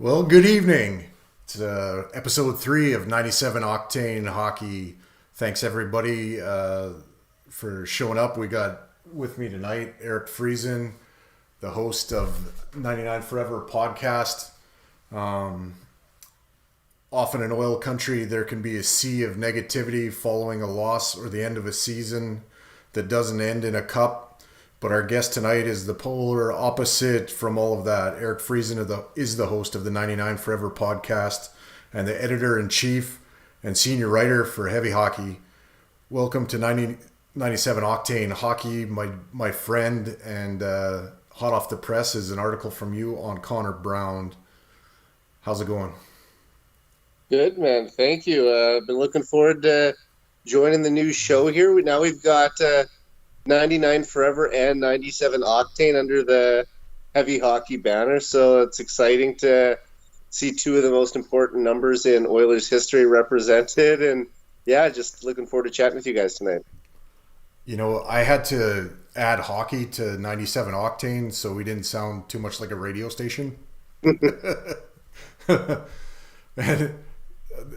Well, good evening. It's episode 3 of 97 Octane Hockey. Thanks, everybody, for showing up. We got with me tonight Eric Friesen, the host of 99 Forever podcast. Often in oil country, there can be a sea of negativity following a loss or the end of a season that doesn't end in a cup. But our guest tonight is the polar opposite from all of that. Eric Friesen is the host of the 99 Forever podcast and the editor-in-chief and senior writer for Heavy Hockey. Welcome to 97 Octane Hockey, my friend, and hot off the press is an article from you on Connor Brown. How's it going? Good, man. Thank you. I've been looking forward to joining the new show here. Now we've got 99 Forever and 97 Octane under the Heavy Hockey banner, so it's exciting to see two of the most important numbers in Oilers history represented, and yeah, just looking forward to chatting with you guys tonight. You know, I had to add hockey to 97 Octane so we didn't sound too much like a radio station. And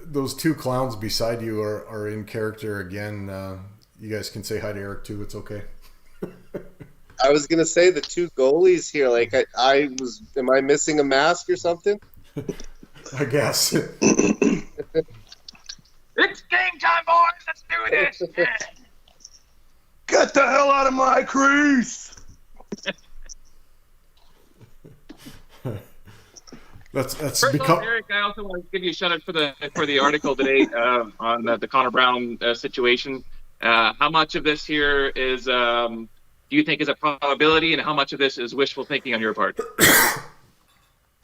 those two clowns beside you are in character again. You guys can say hi to Eric too. It's okay. I was gonna say the two goalies here. Like am I missing a mask or something? I guess. It's game time, boys. Let's do this. Yeah. Get the hell out of my crease. Let's First of all, Eric, I also want to give you a shout out for the article today on the Connor Brown situation. How much of this here is do you think is a probability, and how much of this is wishful thinking on your part?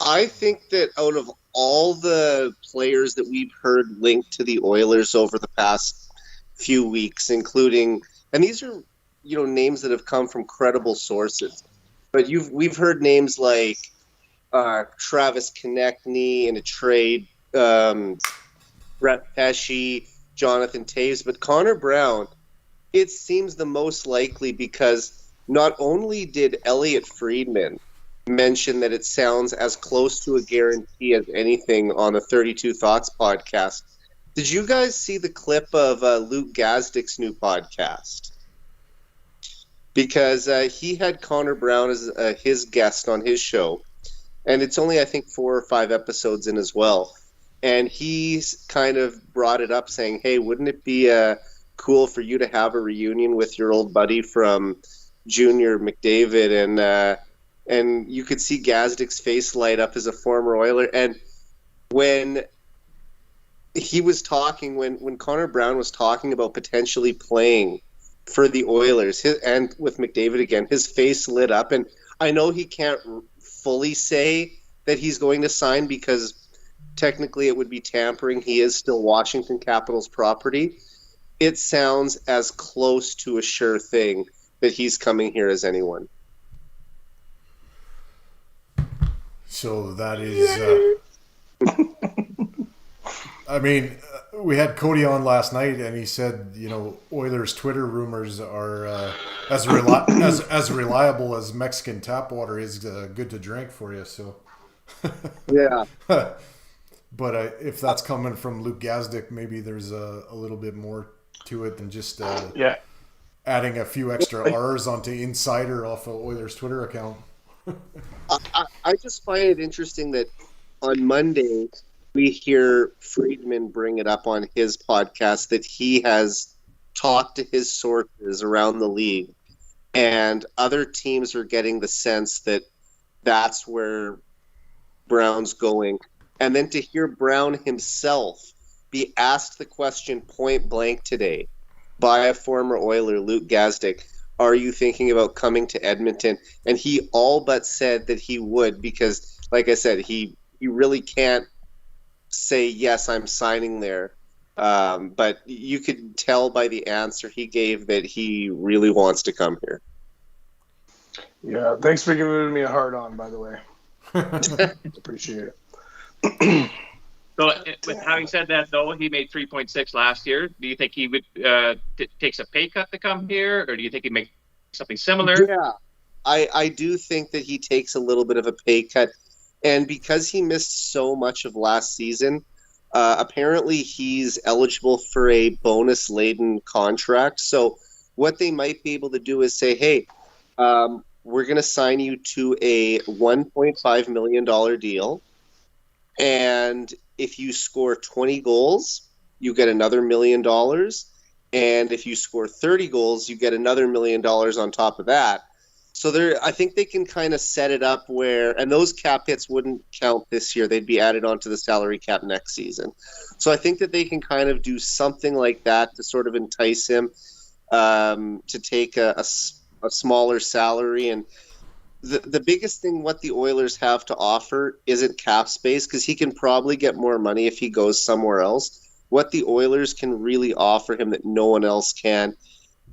I think that out of all the players that we've heard linked to the Oilers over the past few weeks, including, and these are, names that have come from credible sources, but we've heard names like Travis Konechny in a trade, Brett Pesce, Jonathan Toews, but Connor Brown, it seems the most likely because not only did Elliot Friedman mention that it sounds as close to a guarantee as anything on the 32 Thoughts podcast. Did you guys see the clip of Luke Gazdick's new podcast? Because he had Connor Brown as his guest on his show, and it's only, I think, 4 or 5 episodes in as well. And he's kind of brought it up saying, hey, wouldn't it be cool for you to have a reunion with your old buddy from Junior McDavid? And you could see Gazdick's face light up as a former Oiler. And when he was talking, when Connor Brown was talking about potentially playing for the Oilers and with McDavid again, his face lit up. And I know he can't fully say that he's going to sign because technically it would be tampering. He is still Washington Capitals property. It sounds as close to a sure thing that he's coming here as anyone. So that is, I mean, we had Cody on last night, and he said, Oilers Twitter rumors are as reliable as Mexican tap water is good to drink for you. So, yeah. But if that's coming from Luke Gazdick, maybe there's a little bit more to it than just adding a few extra R's onto Insider off of Oilers Twitter account. I just find it interesting that on Monday we hear Friedman bring it up on his podcast that he has talked to his sources around the league, and other teams are getting the sense that that's where Brown's going. And then to hear Brown himself be asked the question point blank today by a former Oiler, Luke Gazdick, are you thinking about coming to Edmonton? And he all but said that he would because, like I said, he really can't say, yes, I'm signing there. But you could tell by the answer he gave that he really wants to come here. Yeah, thanks for giving me a hard on, by the way. Appreciate it. So, with having said that, though, he made 3.6 last year. Do you think he would takes a pay cut to come here, or do you think he'd make something similar? Yeah, I do think that he takes a little bit of a pay cut. And because he missed so much of last season, apparently he's eligible for a bonus-laden contract. So what they might be able to do is say, hey, we're going to sign you to a $1.5 million deal. And if you score 20 goals, you get another $1 million. And if you score 30 goals, you get another $1 million on top of that. So I think they can kind of set it up where, and those cap hits wouldn't count this year. They'd be added onto the salary cap next season. So I think that they can kind of do something like that to sort of entice him to take a smaller salary. And the biggest thing what the Oilers have to offer isn't cap space, because he can probably get more money if he goes somewhere else. What the Oilers can really offer him that no one else can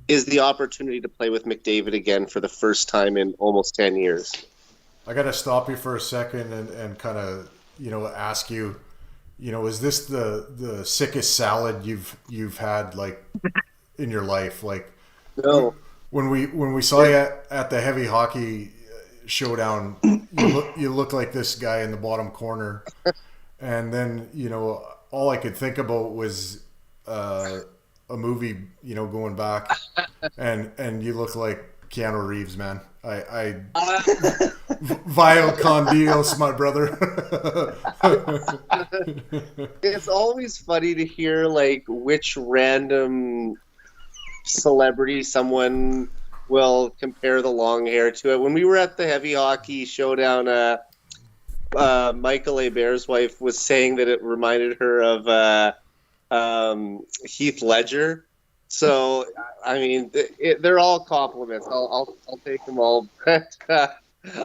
is the opportunity to play with McDavid again for the first time in almost 10 years. I got to stop you for a second and kind of, ask you, is this the sickest salad you've had like in your life? Like, no. When we saw you at the heavy hockey showdown, you look like this guy in the bottom corner, and then all I could think about was a movie, going back, and you look like Keanu Reeves, man. Vile con Dios, my brother. It's always funny to hear like which random celebrity someone will compare the long hair to it. When we were at the heavy hockey showdown, Michael Hebert's wife was saying that it reminded her of Heath Ledger. So I mean, they're all compliments. I'll take them all. But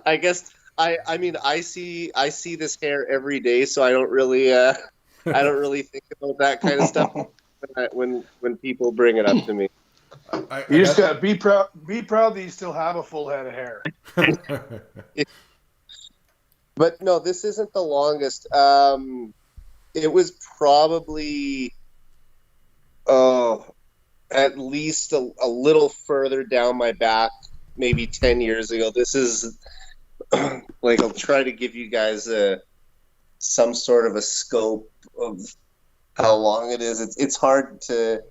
I guess I see this hair every day, so I don't really think about that kind of stuff when people bring it up to me. You just gotta be proud that you still have a full head of hair. But no, this isn't the longest. It was probably at least a little further down my back, maybe 10 years ago. This is like, I'll try to give you guys some sort of a scope of how long it is. It's hard to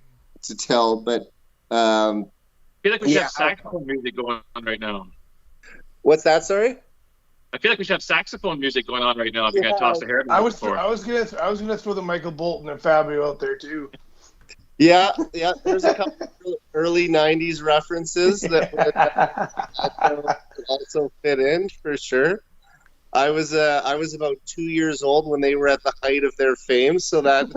tell, but I feel like we should have saxophone music going on right now. What's that? Sorry. I feel like we should have saxophone music going on right now. If you're gonna toss the hair. I was gonna throw the Michael Bolton and Fabio out there too. Yeah. There's a couple of early '90s references that also fit in for sure. I was about 2 years old when they were at the height of their fame, so that.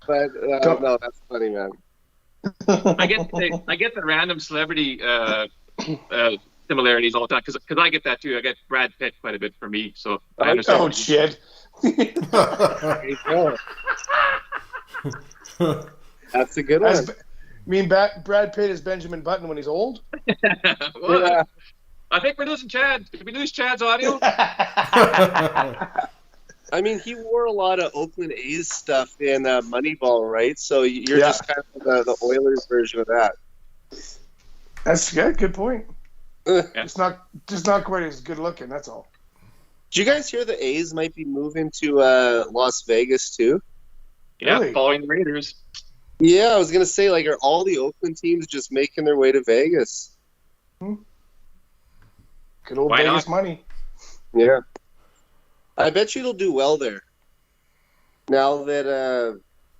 But no, that's funny, man. I get the random celebrity similarities all the time because I get that too. I get Brad Pitt quite a bit for me, so I understand. Oh shit! That's a good one. Brad Pitt is Benjamin Button when he's old? Well, yeah. I think we're losing Chad. Did we lose Chad's audio? I mean, he wore a lot of Oakland A's stuff in Moneyball, right? So you're just kind of the Oilers version of that. That's good. Good point. It's not quite as good looking. That's all. Did you guys hear the A's might be moving to Las Vegas too? Yeah, Really? following the Raiders. Yeah, I was gonna say, like, are all the Oakland teams just making their way to Vegas? Good old Why Vegas not? money. Yeah. I bet you it'll do well there. Now that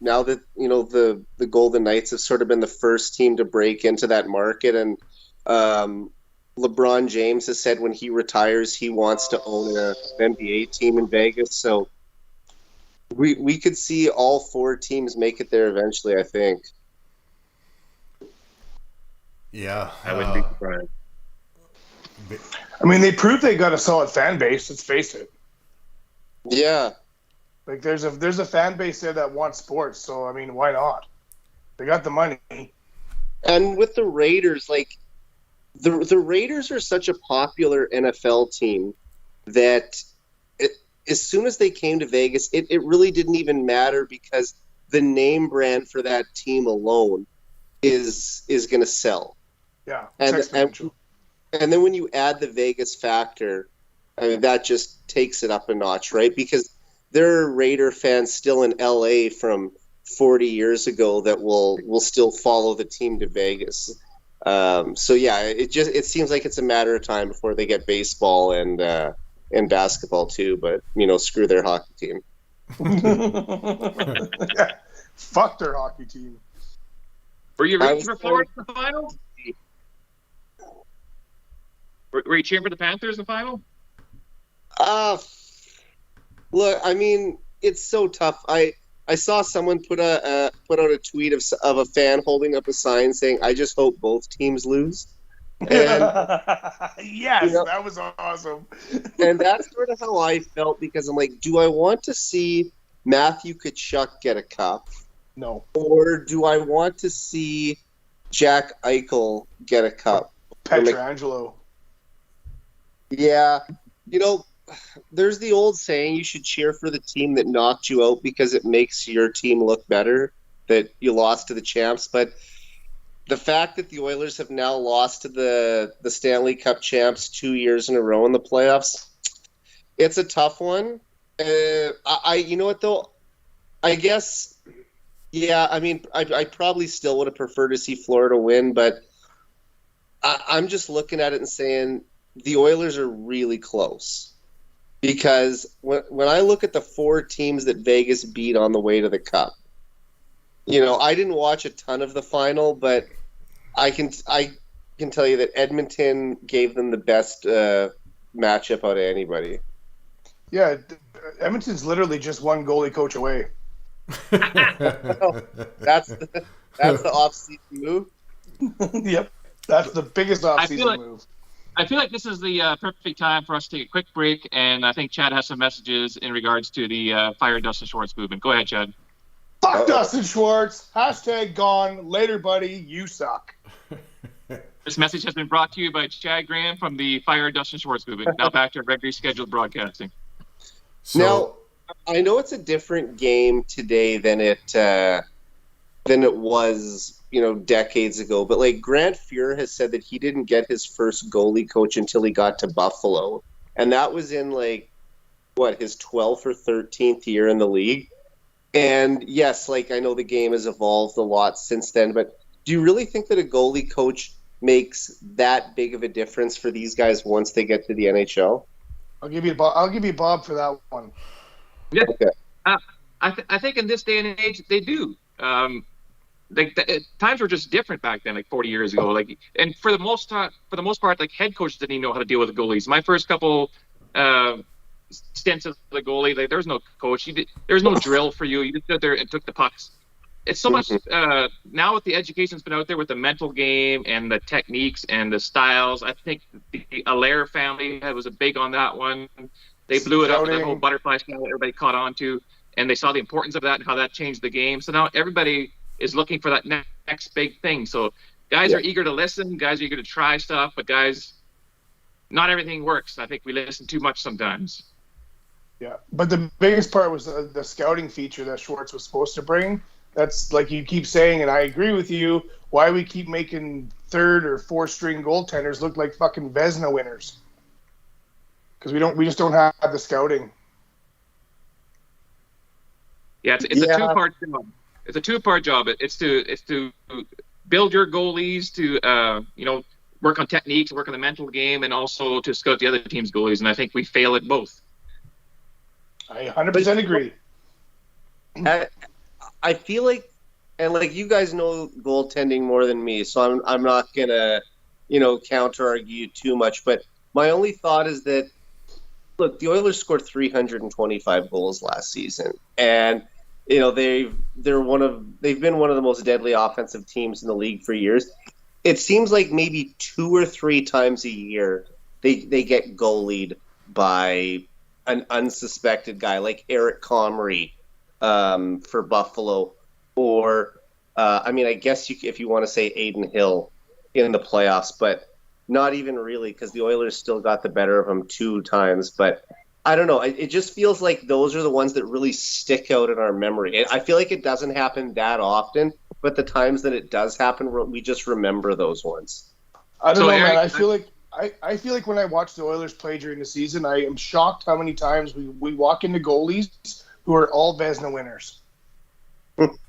the Golden Knights have sort of been the first team to break into that market, and LeBron James has said when he retires he wants to own an NBA team in Vegas. So we could see all four teams make it there eventually, I think. Yeah, I wouldn't be surprised. I mean, they proved they got a solid fan base. Let's face it. Yeah. Like there's a fan base there that wants sports. So I mean, why not? They got the money. And with the Raiders, like the Raiders are such a popular NFL team that as soon as they came to Vegas, it really didn't even matter because the name brand for that team alone is going to sell. Yeah. And then when you add the Vegas factor, I mean, that just takes it up a notch, right? Because there are Raider fans still in LA from 40 years ago that will still follow the team to Vegas. So yeah, it seems like it's a matter of time before they get baseball and basketball too. But screw their hockey team. Yeah. Fuck their hockey team. Were you rooting for Florida in the final? Were you cheering for the Panthers in the final? Look, I mean, it's so tough. I saw someone put out a tweet of a fan holding up a sign saying, "I just hope both teams lose." And, yes, that was awesome. And that's sort of how I felt, because I'm like, do I want to see Matthew Tkachuk get a cup? No. Or do I want to see Jack Eichel get a cup? Pietrangelo. Yeah. There's the old saying, you should cheer for the team that knocked you out because it makes your team look better, that you lost to the champs. But the fact that the Oilers have now lost to the Stanley Cup champs 2 years in a row in the playoffs, it's a tough one. You know what, though? I guess, yeah, I mean, I probably still would have preferred to see Florida win, but I'm just looking at it and saying the Oilers are really close. Because when I look at the 4 teams that Vegas beat on the way to the Cup, I didn't watch a ton of the final, but I can tell you that Edmonton gave them the best matchup out of anybody. Yeah, Edmonton's literally just one goalie coach away. That's the off-season move. Yep, that's the biggest off-season move. I feel like this is the perfect time for us to take a quick break, and I think Chad has some messages in regards to the Fire Dustin Schwartz movement. Go ahead, Chad. Fuck Dustin Schwartz. # gone. Later, buddy. You suck. This message has been brought to you by Chad Graham from the Fire Dustin Schwartz movement. Now back to regularly scheduled broadcasting. Now, I know it's a different game today than it was, decades ago. But like Grant Fuhr has said that he didn't get his first goalie coach until he got to Buffalo, and that was in his 12th or 13th year in the league. And yes, I know the game has evolved a lot since then, but do you really think that a goalie coach makes that big of a difference for these guys once they get to the NHL? I'll give you Bob for that one. Yeah. Okay. I think in this day and age they do. Times were just different back then, 40 years ago. And for the most part, head coaches didn't even know how to deal with the goalies. My first couple stints as the goalie, there was no coach. There was no drill for you. You just stood there and took the pucks. It's so much now with the education that's been out there with the mental game and the techniques and the styles. I think the Allaire family was a big on that one. They blew it up with that whole butterfly style that everybody caught on to, and they saw the importance of that and how that changed the game. So now everybody is looking for that next big thing. So guys are eager to listen, guys are eager to try stuff, but guys, not everything works. I think we listen too much sometimes. Yeah, but the biggest part was the scouting feature that Schwartz was supposed to bring. That's like you keep saying, and I agree with you, why we keep making 3rd or 4th string goaltenders look like fucking Vezina winners. Because we just don't have the scouting. Yeah, it's a two-part job. It's a two-part job. It's to build your goalies, to work on techniques, work on the mental game, and also to scout the other team's goalies. And I think we fail at both. I 100% agree. I feel like, and you guys know goaltending more than me, so I'm not gonna counter argue too much. But my only thought is that, look, the Oilers scored 325 goals last season, and they've been one of the most deadly offensive teams in the league for years. It seems like maybe 2 or 3 times a year they get goalied by an unsuspected guy like Eric Comrie for Buffalo, or I guess if you want to say Aiden Hill in the playoffs, but not even really, because the Oilers still got the better of them 2 times. But I don't know. It just feels like those are the ones that really stick out in our memory. I feel like it doesn't happen that often, but the times that it does happen, we just remember those ones. I don't know, Eric, man. I I feel like when I watch the Oilers play during the season, I am shocked how many times we walk into goalies who are all Vezina winners.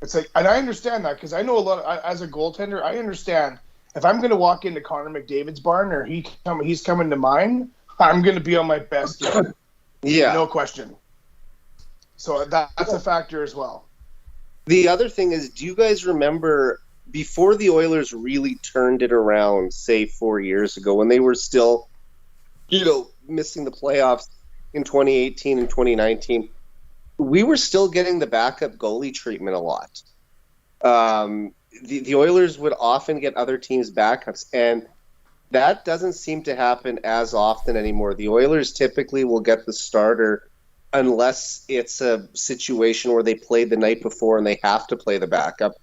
It's like, and I understand that because I know a lot as a goaltender. I understand if I'm going to walk into Connor McDavid's barn or he's coming to mine, I'm going to be on my best game. Yeah, no question. So that's a factor as well. The other thing is, do you guys remember before the Oilers really turned it around, say 4 years ago, when they were still, missing the playoffs in 2018 and 2019? We were still getting the backup goalie treatment a lot. The Oilers would often get other teams' backups, and that doesn't seem to happen as often anymore. The Oilers typically will get the starter unless it's a situation where they played the night before and they have to play the backup.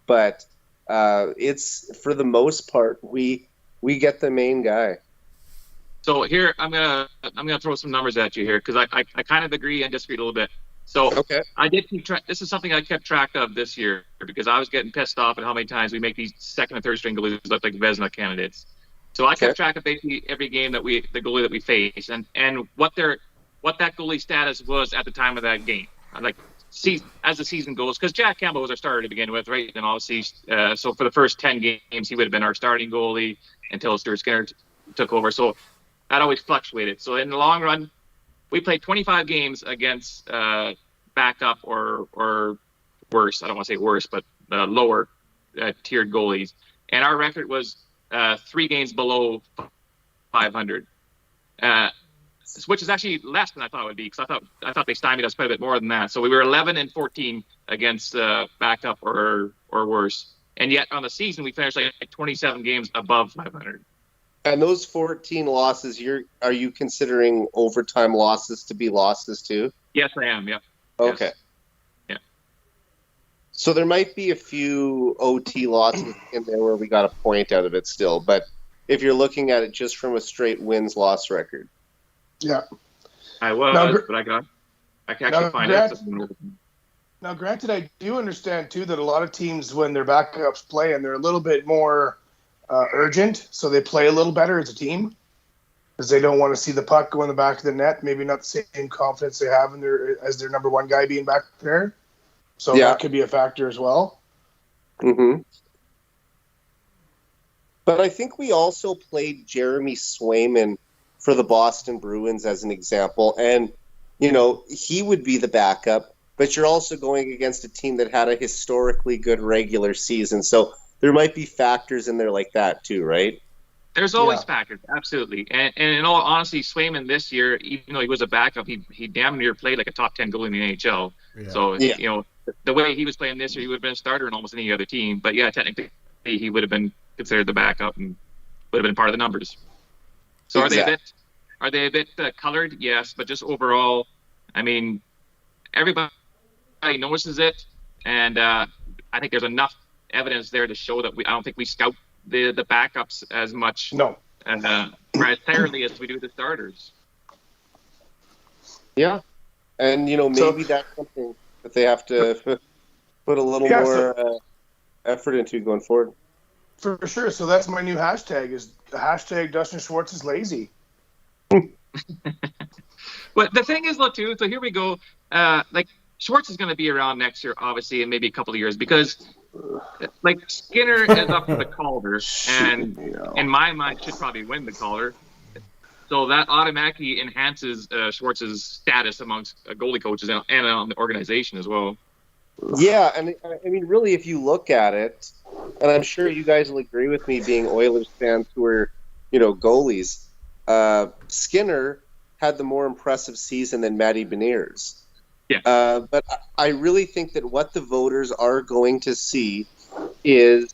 But it's, for the most part, we get the main guy. So here I'm gonna throw some numbers at you here because I kind of agree and disagree a little bit. So Okay. I did keep track. This is something I kept track of this year because I was getting pissed off at how many times we make these second and third string goalies look like Vezina candidates. So I kept track of basically every game that the goalie that we face and what that goalie status was at the time of that game. Like as the season goes, because Jack Campbell was our starter to begin with, right? And obviously, so for the first 10 games, he would have been our starting goalie until Stuart Skinner took over. So that always fluctuated. So in the long run, we played 25 games against backup or worse. I don't want to say worse, but lower tiered goalies. And our record was 3 games below 500, which is actually less than I thought it would be because I thought they stymied us quite a bit more than that. So we were 11-14 against backup or worse. And yet on the season, we finished like 27 games above 500. And those 14 losses, are you considering overtime losses to be losses too? Yes, I am. Yeah. Okay. Yes. Yeah. So there might be a few OT losses in there where we got a point out of it still, but if you're looking at it just from a straight wins-loss record. Yeah. I was, but I can actually find out. Now, granted, I do understand too that a lot of teams, when their backups play, and they're a little bit more urgent, so they play a little better as a team because they don't want to see the puck go in the back of the net. Maybe not the same confidence they have as their number one guy being back there. So that could be a factor as well. Mm-hmm. But I think we also played Jeremy Swayman for the Boston Bruins as an example, and he would be the backup. But you're also going against a team that had a historically good regular season, so there might be factors in there like that too, right? There's always factors, absolutely. And in all honesty, Swayman this year, even though he was a backup, he damn near played like a top 10 goalie in the NHL. Yeah. So, the way he was playing this year, he would have been a starter in almost any other team. But yeah, technically, he would have been considered the backup and would have been part of the numbers. So exactly. Are they a bit colored? Yes, but just overall, I mean, everybody notices it, and I think there's enough evidence there to show that I don't think we scout the backups as much as thoroughly as we do the starters. Yeah, and maybe that's something that they have to put a little more effort into going forward. For sure. So that's my new hashtag is hashtag Dustin Schwartz is lazy. But the thing is, though, too. So here we go. Schwartz is going to be around next year, obviously, and maybe a couple of years because, Skinner is up for the Calder, and in my mind, should probably win the Calder. So that automatically enhances Schwartz's status amongst goalie coaches and on the organization as well. Yeah, and I mean, really, if you look at it, and I'm sure you guys will agree with me, being Oilers fans who are, goalies, Skinner had the more impressive season than Matty Beniers. Yeah. But I really think that what the voters are going to see is,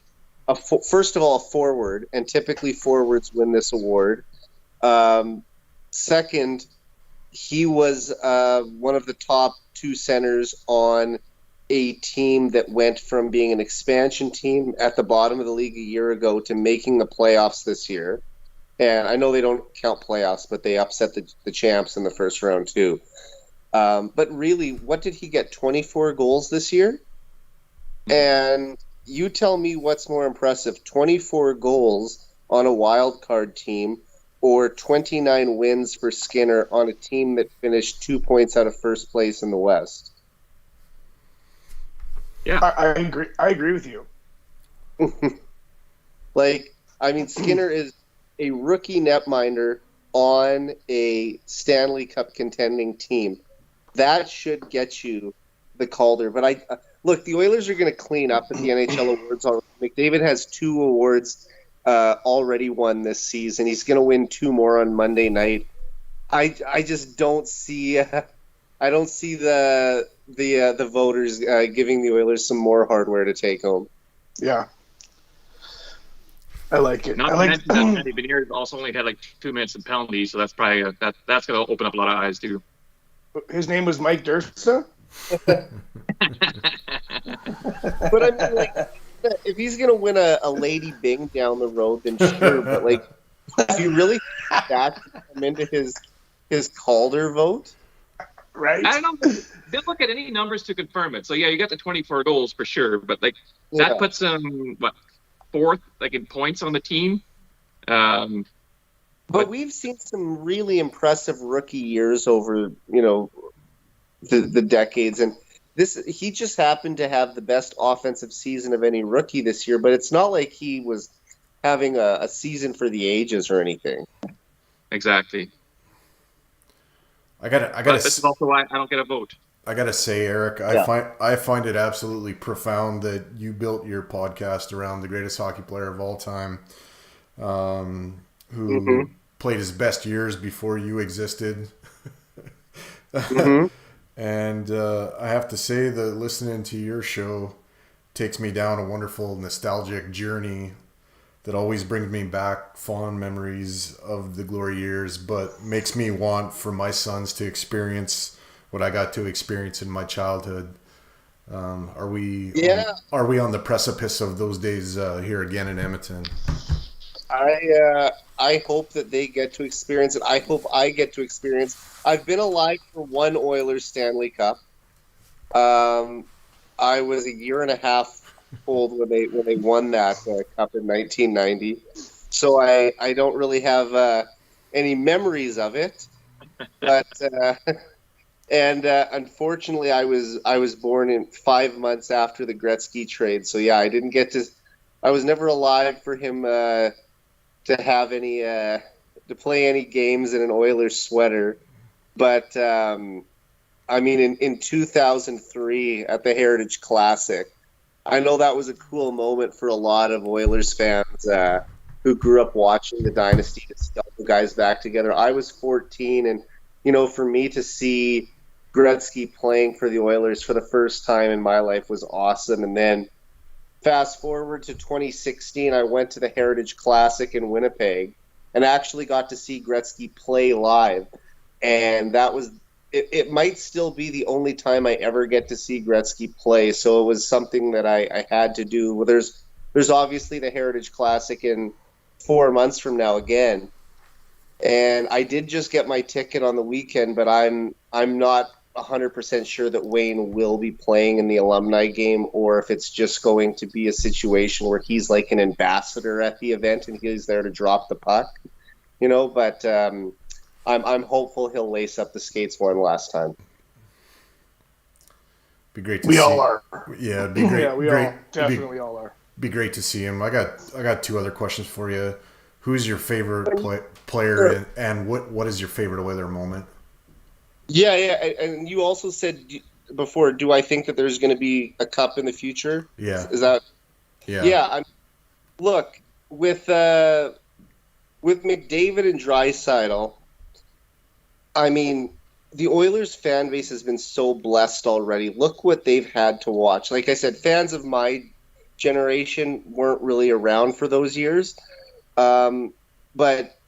first of all, a forward, and typically forwards win this award. Second, he was one of the top 2 centers on a team that went from being an expansion team at the bottom of the league a year ago to making the playoffs this year. And I know they don't count playoffs, but they upset the champs in the first round too. But really, what did he get? 24 goals this year? And you tell me what's more impressive, 24 goals on a wild card team or 29 wins for Skinner on a team that finished 2 points out of first place in the West? Yeah, I agree with you. Skinner is a rookie netminder on a Stanley Cup contending team. That should get you the Calder. But look, the Oilers are going to clean up at the NHL awards already. McDavid has 2 awards already won this season. He's going to win 2 more on Monday night. I just don't see. I don't see the voters giving the Oilers some more hardware to take home. Yeah. I like it. not to mention that Andy Beniers also only had like 2 minutes of penalty, so that's probably that's going to open up a lot of eyes too. His name was Mike Dirsa. But I mean, like, if he's going to win a Lady Byng down the road, then sure. But like, do you really think that come into his Calder vote? Right. I don't know. They'll look at any numbers to confirm it. So yeah, you got the 24 goals for sure, but like Yeah. that puts him fourth, like in points on the team. But we've seen some really impressive rookie years over, the decades, and he just happened to have the best offensive season of any rookie this year. But it's not like he was having a season for the ages or anything. Exactly. I gotta. This is also why I don't get a vote. I gotta say, Eric, I find it absolutely profound that you built your podcast around the greatest hockey player of all time, who played his best years before you existed. And I have to say that listening to your show takes me down a wonderful nostalgic journey that always brings me back fond memories of the glory years, but makes me want for my sons to experience what I got to experience in my childhood. Are we on the precipice of those days here again in Edmonton? I hope that they get to experience it. I hope I get to experience. I've been alive for 1 Oilers Stanley Cup. I was a year and a half old when they won that cup in 1990. So I don't really have any memories of it. But unfortunately, I was born in 5 months after the Gretzky trade. So yeah, I didn't get to. I was never alive for him to have any to play any games in an Oilers sweater. But I mean, in 2003 at the Heritage Classic, I know that was a cool moment for a lot of Oilers fans who grew up watching the dynasty to see all the guys back together. I was 14, and for me to see Gretzky playing for the Oilers for the first time in my life was awesome. And then fast forward to 2016, I went to the Heritage Classic in Winnipeg and actually got to see Gretzky play live. And that was it might still be the only time I ever get to see Gretzky play. So it was something that I had to do. Well, there's obviously the Heritage Classic in 4 months from now again. And I did just get my ticket on the weekend, but I'm not 100% sure that Wayne will be playing in the alumni game, or if it's just going to be a situation where he's like an ambassador at the event and he's there to drop the puck, but I'm hopeful he'll lace up the skates one last time. Be great to we see. all are. Yeah, it'd be great. Yeah, we all definitely all are. Be great to see him. I got 2 other questions for you. Who's your favorite player, and what is your favorite Oiler moment? Yeah, and you also said before, do I think that there's going to be a cup in the future? Yeah. Is that? Yeah. Yeah. Look, with McDavid and Draisaitl, I mean, the Oilers fan base has been so blessed already. Look what they've had to watch. Like I said, fans of my generation weren't really around for those years. But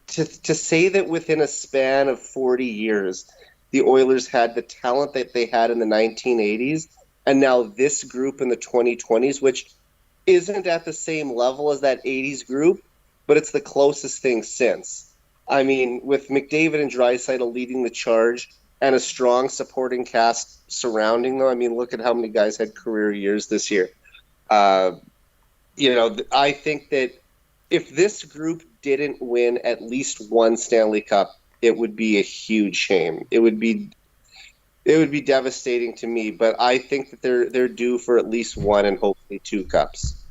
to say that within a span of 40 years, the Oilers had the talent that they had in the 1980s, and now this group in the 2020s, which isn't at the same level as that 80s group, but it's the closest thing since. I mean, with McDavid and Draisaitl leading the charge and a strong supporting cast surrounding them, I mean, look at how many guys had career years this year. I think that if this group didn't win at least one Stanley Cup, it would be a huge shame. It would be devastating to me, but I think that they're due for at least one and hopefully 2 cups.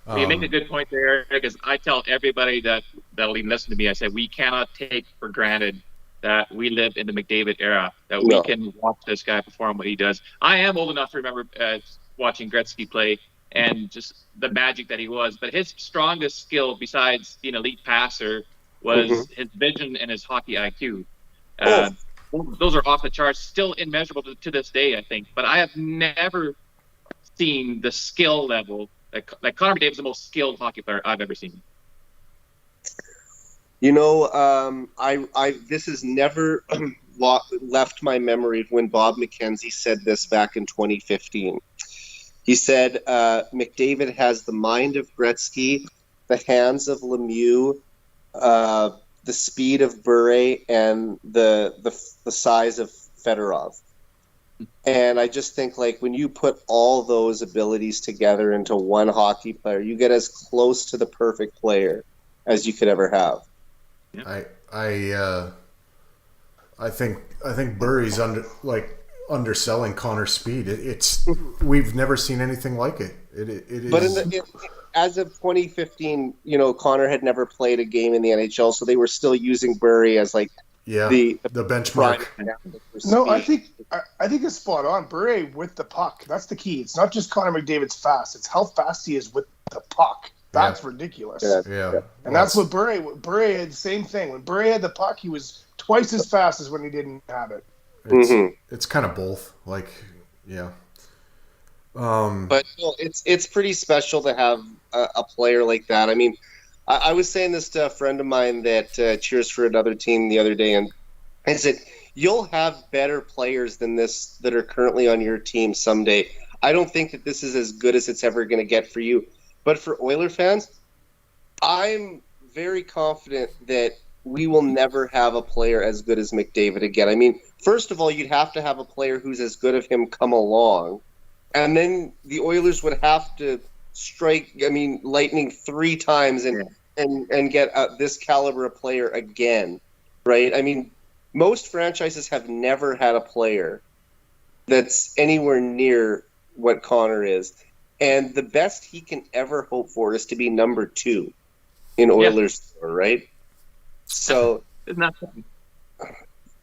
Well, you make a good point there, because I tell everybody that'll even listen to me, I say we cannot take for granted that we live in the McDavid era, that we can watch this guy perform what he does. I am old enough to remember watching Gretzky play and just the magic that he was, but his strongest skill besides being an elite passer was his vision and his hockey IQ. Those are off the charts, still immeasurable to this day, I think. But I have never seen the skill level like Connor McDavid's the most skilled hockey player I've ever seen. You know, I this has never left my memory when Bob McKenzie said this back in 2015. He said McDavid has the mind of Gretzky, the hands of Lemieux, the speed of Bure, and the size of Fedorov. And I just think, like, when you put all those abilities together into one hockey player, you get as close to the perfect player as you could ever have. Yeah. I think Bure's underselling Connor's speed. It's we've never seen anything like it. It is. But as of 2015, you know, Connor had never played a game in the NHL, so they were still using Bure as like the benchmark. No, I think it's spot on. Bure with the puck. That's the key. It's not just Connor McDavid's fast. It's how fast he is with the puck. That's ridiculous. Yeah. And that's what Bure had the same thing. When Bure had the puck, he was twice as fast as when he didn't have it. It's kind of both. Like, yeah. But you know, it's pretty special to have a player like that. I mean, I was saying this to a friend of mine that cheers for another team the other day, and I said, you'll have better players than this that are currently on your team someday. I don't think that this is as good as it's ever going to get for you. But for Oiler fans, I'm very confident that we will never have a player as good as McDavid again. I mean, first of all, you'd have to have a player who's as good as him come along. And then the Oilers would have to strike, lightning 3 times and get this caliber of player again, right? I mean, most franchises have never had a player that's anywhere near what Connor is. And the best he can ever hope for is to be number 2 in Oilers store, right? So, isn't that something?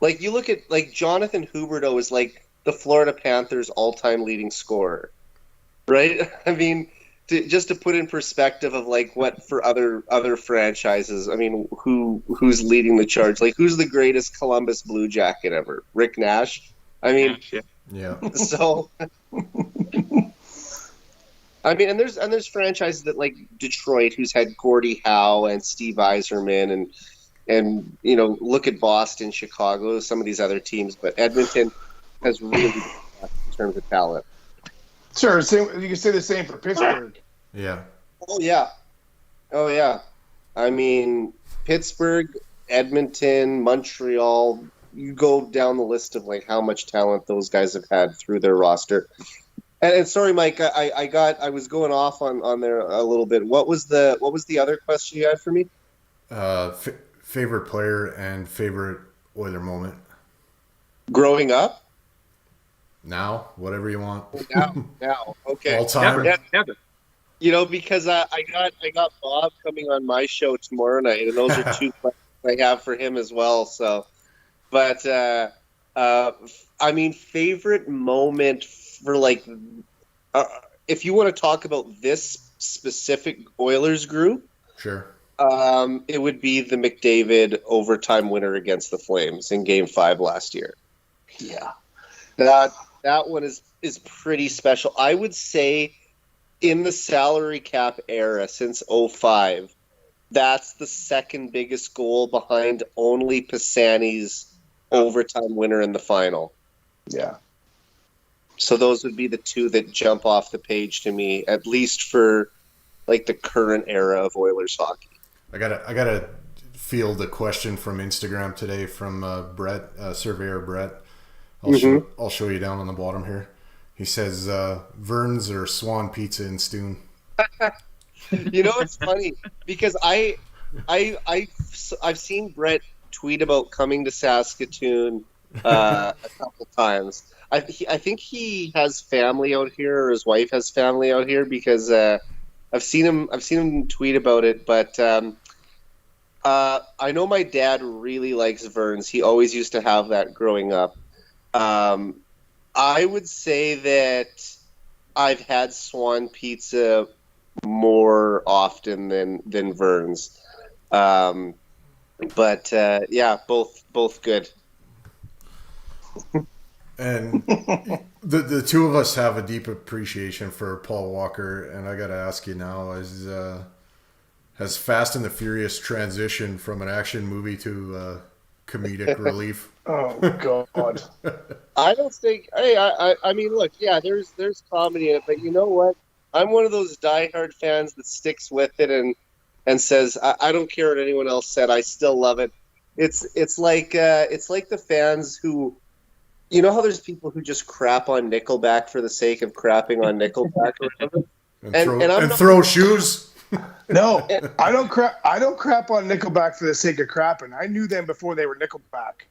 Like, you look at, like, Jonathan Huberdeau is like the Florida Panthers' all-time leading scorer, right? I mean, just to put in perspective of, like, what for other franchises, I mean, who's leading the charge? Like, who's the greatest Columbus Blue Jacket ever? Rick Nash? I mean, yeah. So, I mean, and there's franchises that, like Detroit, who's had Gordie Howe and Steve Yzerman, and you know, look at Boston, Chicago, some of these other teams, but Edmonton has really been in terms of talent. Sure, you can say the same for Pittsburgh. Yeah. Oh yeah. I mean, Pittsburgh, Edmonton, Montreal. You go down the list of like how much talent those guys have had through their roster. And sorry, Mike, I was going off on there a little bit. What was the other question you had for me? Favorite player and favorite Oiler moment. Growing up? Now, whatever you want. Now, okay. All time. Never. You know, because I got Bob coming on my show tomorrow night, and those are 2 questions I have for him as well. So, but I mean, favorite moment for like, if you want to talk about this specific Oilers group, sure. It would be the McDavid overtime winner against the Flames in Game 5 last year. Yeah, that one is pretty special. I would say in the salary cap era since 2005, that's the second biggest goal behind only Pisani's overtime winner in the final. Yeah. So those would be the 2 that jump off the page to me, at least for like the current era of Oilers hockey. I gotta field a question from Instagram today from Brett, surveyor Brett. I'll show you down on the bottom here. He says Vern's or Swan Pizza in Stoon. You know, it's funny because I've seen Brett tweet about coming to Saskatoon a couple times. I think he has family out here, or his wife has family out here, because I've seen him tweet about it. But I know my dad really likes Verns. He always used to have that growing up. I would say that I've had Swan Pizza more often than Verns. But yeah, both good. And the two of us have a deep appreciation for Paul Walker, and I got to ask you now, has Fast and the Furious transitioned from an action movie to comedic relief? Oh God! I don't think. Hey, I mean, look, yeah, there's comedy in it, but you know what? I'm one of those diehard fans that sticks with it and says, I don't care what anyone else said. I still love it. It's like the fans who, you know how there's people who just crap on Nickelback for the sake of crapping on Nickelback or whatever? And throw shoes. No, I don't crap on Nickelback for the sake of crapping. I knew them before they were Nickelback.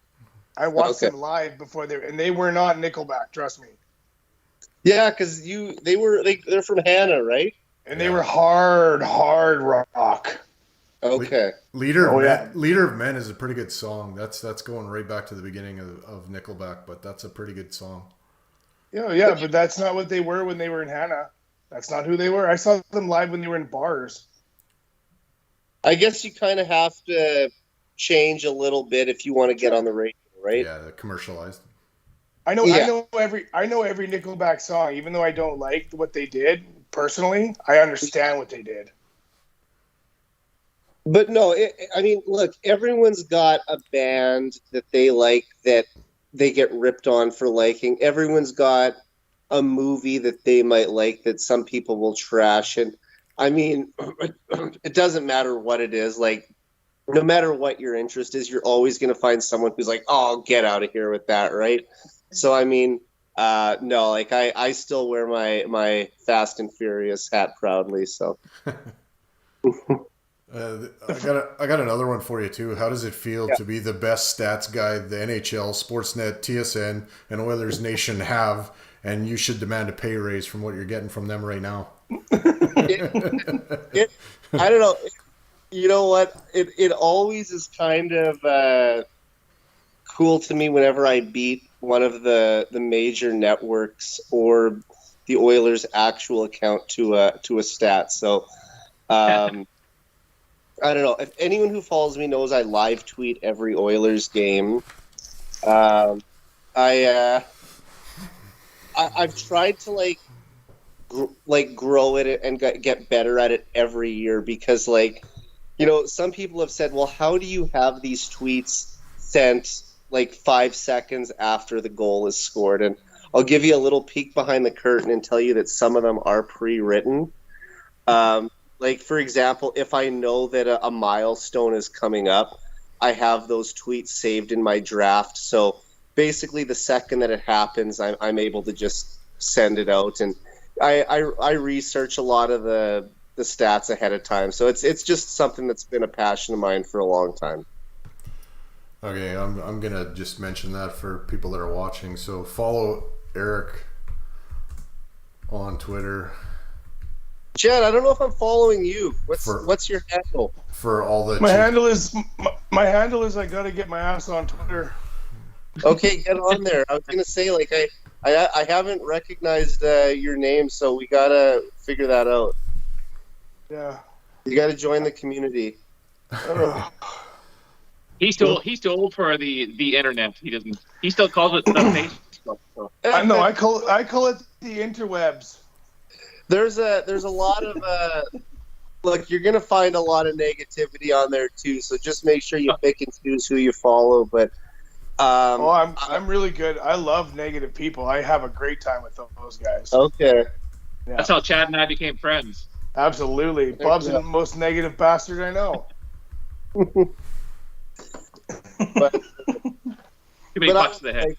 I watched them live before they were not Nickelback. Trust me. Yeah, because they're from Hannah, right? And they were hard rock. Okay. Leader of Men is a pretty good song. That's going right back to the beginning of Nickelback, but that's a pretty good song. Yeah, but that's not what they were when they were in Hannah. That's not who they were. I saw them live when they were in bars. I guess you kind of have to change a little bit if you want to get on the radio, right? Yeah, commercialized. I know every Nickelback song, even though I don't like what they did personally. I understand what they did. But no, I mean, look, everyone's got a band that they like that they get ripped on for liking. Everyone's got a movie that they might like that some people will trash. And I mean, it doesn't matter what it is. Like, no matter what your interest is, you're always going to find someone who's like, oh, get out of here with that, right? So, I mean, no, like I still wear my Fast and Furious hat proudly. So, I got another one for you too. How does it feel to be the best stats guy the NHL, Sportsnet, TSN, and Oilers Nation have, and you should demand a pay raise from what you're getting from them right now? I don't know. You know what? It always is kind of cool to me whenever I beat one of the major networks or the Oilers' actual account to a stat. So, I don't know. If anyone who follows me knows I live tweet every Oilers game. I've tried to grow it and get better at it every year because, like, you know, some people have said, well, how do you have these tweets sent like 5 seconds after the goal is scored? And I'll give you a little peek behind the curtain and tell you that some of them are pre-written. Like, for example, if I know that a milestone is coming up, I have those tweets saved in my draft. So basically the second that it happens, I'm able to just send it out. And I research a lot of the stats ahead of time. So it's just something that's been a passion of mine for a long time. Okay, I'm going to just mention that for people that are watching. So follow Eric on Twitter. Chad, I don't know if I'm following you. What's your handle? For all the my handle is I gotta get my ass on Twitter. Okay, get on there. I was gonna say, like, I haven't recognized your name, so we gotta figure that out. Yeah, you gotta join the community. He's too old for the internet. He still calls it Facebook. So. No, I call it the interwebs. There's a lot of look, you're gonna find a lot of negativity on there too. So just make sure you pick and choose who you follow. But I'm really good. I love negative people. I have a great time with those guys. Okay, yeah. That's how Chad and I became friends. Absolutely, Bob's the most negative bastard I know. but Too many bucks to the head. Like,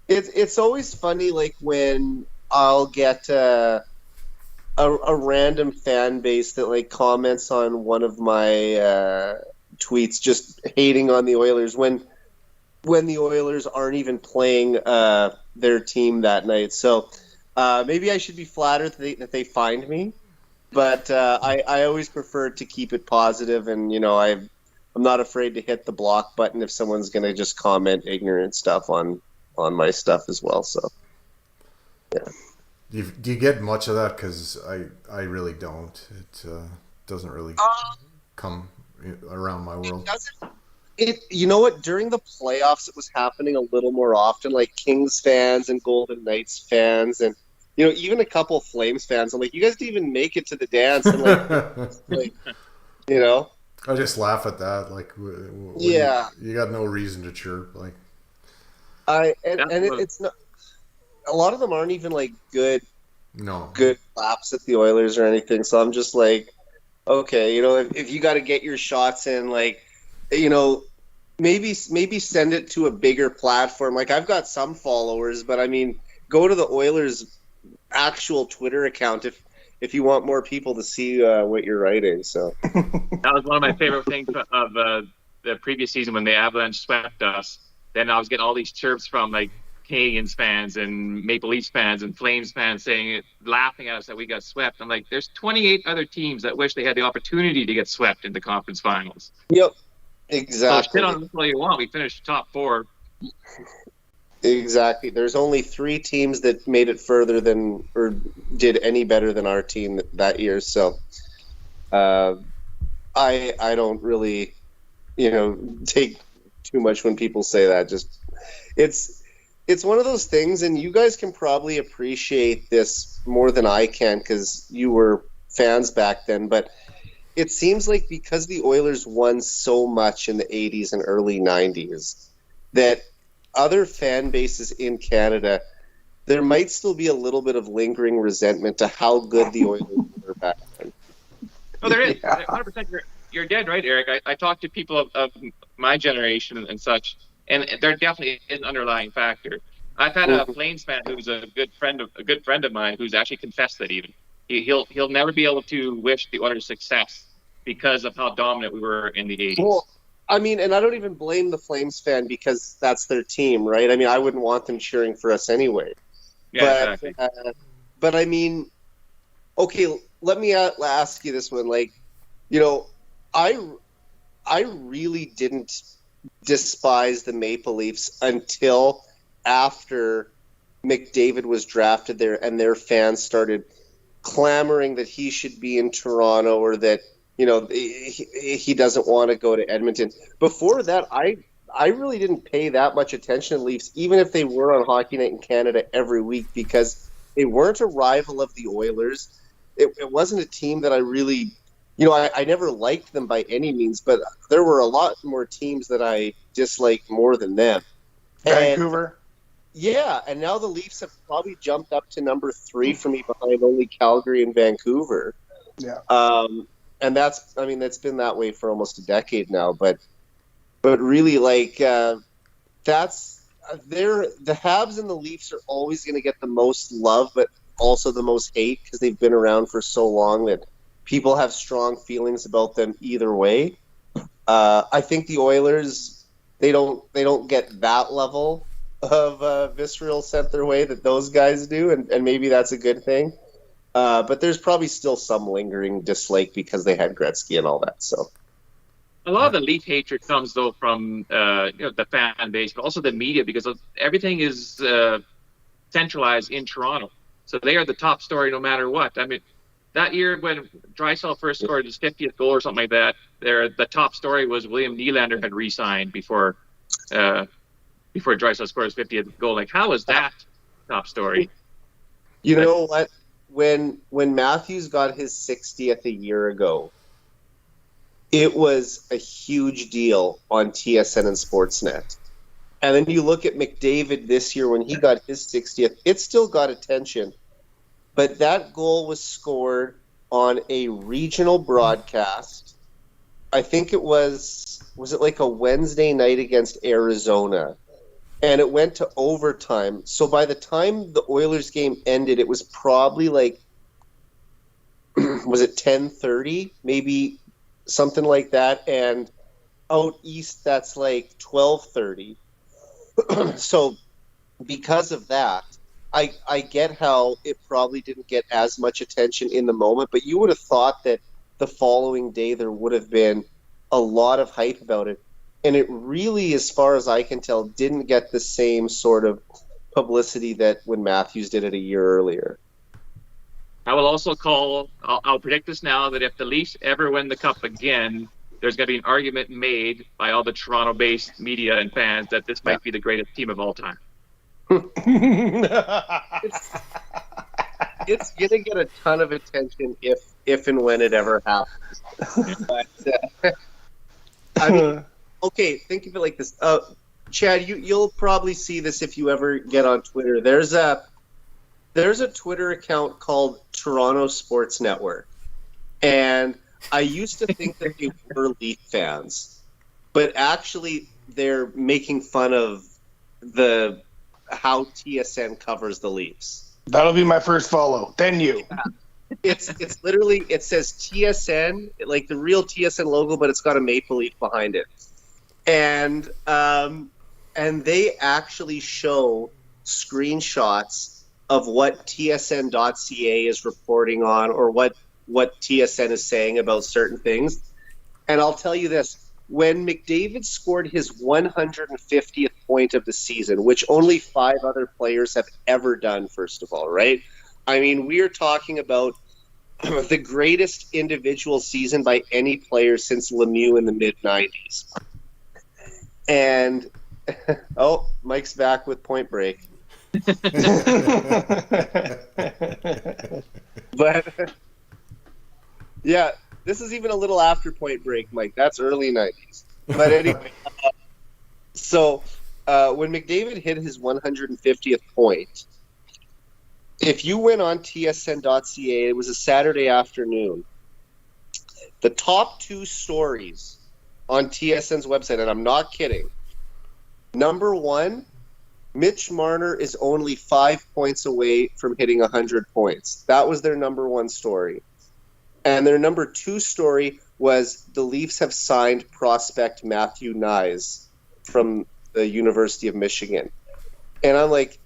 it's always funny, like when I'll get a random fan base that like comments on one of my tweets, just hating on the Oilers when the Oilers aren't even playing their team that night. So maybe I should be flattered that they find me, but I always prefer to keep it positive, and I'm not afraid to hit the block button if someone's going to just comment ignorant stuff on my stuff as well. So yeah. Do you get much of that? Because I really don't. It doesn't really come around my world. You know what? During the playoffs, it was happening a little more often. Like Kings fans and Golden Knights fans, and even a couple Flames fans. I'm like, you guys didn't even make it to the dance. And I just laugh at that. Like, yeah, you got no reason to chirp. Like, it's not. A lot of them aren't even like good laps at the Oilers or anything. So I'm just like, okay, if you got to get your shots in, like, maybe send it to a bigger platform. Like, I've got some followers, but I mean, go to the Oilers' actual Twitter account if you want more people to see what you're writing. So that was one of my favorite things of the previous season when the Avalanche swept us. Then I was getting all these chirps from like Canadiens fans and Maple Leafs fans and Flames fans laughing at us that we got swept. I'm like, there's 28 other teams that wish they had the opportunity to get swept in the conference finals. Yep, exactly. So shit on them all you want. We finished top 4. Exactly. There's only 3 teams that made it further than or did any better than our team that year. So I don't really, take too much when people say that. Just it's one of those things, and you guys can probably appreciate this more than I can because you were fans back then, but it seems like because the Oilers won so much in the 80s and early 90s that other fan bases in Canada, there might still be a little bit of lingering resentment to how good the Oilers were back then. Oh, there is. 100%. You're dead right, Eric. I talked to people of my generation and such, and there definitely is an underlying factor. I've had a Flames fan who's a good friend of mine who's actually confessed that even he'll never be able to wish the Oilers success because of how dominant we were in the 80s. Well, I mean, and I don't even blame the Flames fan because that's their team, right? I mean, I wouldn't want them cheering for us anyway. Yeah, exactly. But I mean, okay, let me ask you this one. Like, I really didn't despise the Maple Leafs until after McDavid was drafted there and their fans started clamoring that he should be in Toronto or that he doesn't want to go to Edmonton. Before that, I really didn't pay that much attention to Leafs, even if they were on Hockey Night in Canada every week, because they weren't a rival of the Oilers. It wasn't a team that I really I never liked them by any means, but there were a lot more teams that I disliked more than them. Vancouver? And now the Leafs have probably jumped up to number 3 for me behind only Calgary and Vancouver. Yeah. And that's been that way for almost a decade now, but really, like, that's the Habs and the Leafs are always going to get the most love, but also the most hate because they've been around for so long that people have strong feelings about them either way. I think the Oilers, they don't get that level of visceral sent their way that those guys do, and maybe that's a good thing. But there's probably still some lingering dislike because they had Gretzky and all that. So a lot of the Leaf hatred comes though from the fan base, but also the media, because everything is centralized in Toronto. So they are the top story no matter what. I mean, that year when Draisaitl first scored his 50th goal or something like that, the top story was William Nylander had re-signed before Draisaitl scored his 50th goal. Like, how is that top story? You know what? When Matthews got his 60th a year ago, it was a huge deal on TSN and Sportsnet. And then you look at McDavid this year when he got his 60th, it still got attention. But that goal was scored on a regional broadcast. I think it was it like a Wednesday night against Arizona? And it went to overtime. So by the time the Oilers game ended, it was probably like was it 10:30, maybe something like that, and out east that's like 12:30. So because of that, I get how it probably didn't get as much attention in the moment, but you would have thought that the following day there would have been a lot of hype about it. And it really, as far as I can tell, didn't get the same sort of publicity that when Matthews did it a year earlier. I will also I'll predict this now, that if the Leafs ever win the Cup again, there's going to be an argument made by all the Toronto-based media and fans that this might be the greatest team of all time. It's going to get a ton of attention if and when it ever happens. But, I mean, okay, think of it like this. Chad, you'll probably see this if you ever get on Twitter. There's a Twitter account called Toronto Sports Network. And I used to think that they were Leaf fans. But actually, they're making fun of how TSN covers the Leafs. That'll be my first follow. Then you. It's literally, it says TSN, like the real TSN logo, but it's got a maple leaf behind it. And they actually show screenshots of what TSN.ca is reporting on, or what TSN is saying about certain things. And I'll tell you this, when McDavid scored his 150th point of the season, which only 5 other players have ever done, first of all, right? I mean, we are talking about the greatest individual season by any player since Lemieux in the mid-90s. And, oh, Mike's back with Point Break. But, yeah, this is even a little after Point Break, Mike. That's early 90s. But anyway, so when McDavid hit his 150th point, if you went on tsn.ca, it was a Saturday afternoon, the top 2 stories on TSN's website, and I'm not kidding, number 1, Mitch Marner is only 5 points away from hitting 100 points. That was their number 1 story. And their number 2 story was the Leafs have signed prospect Matthew Nyes from the University of Michigan. And I'm like,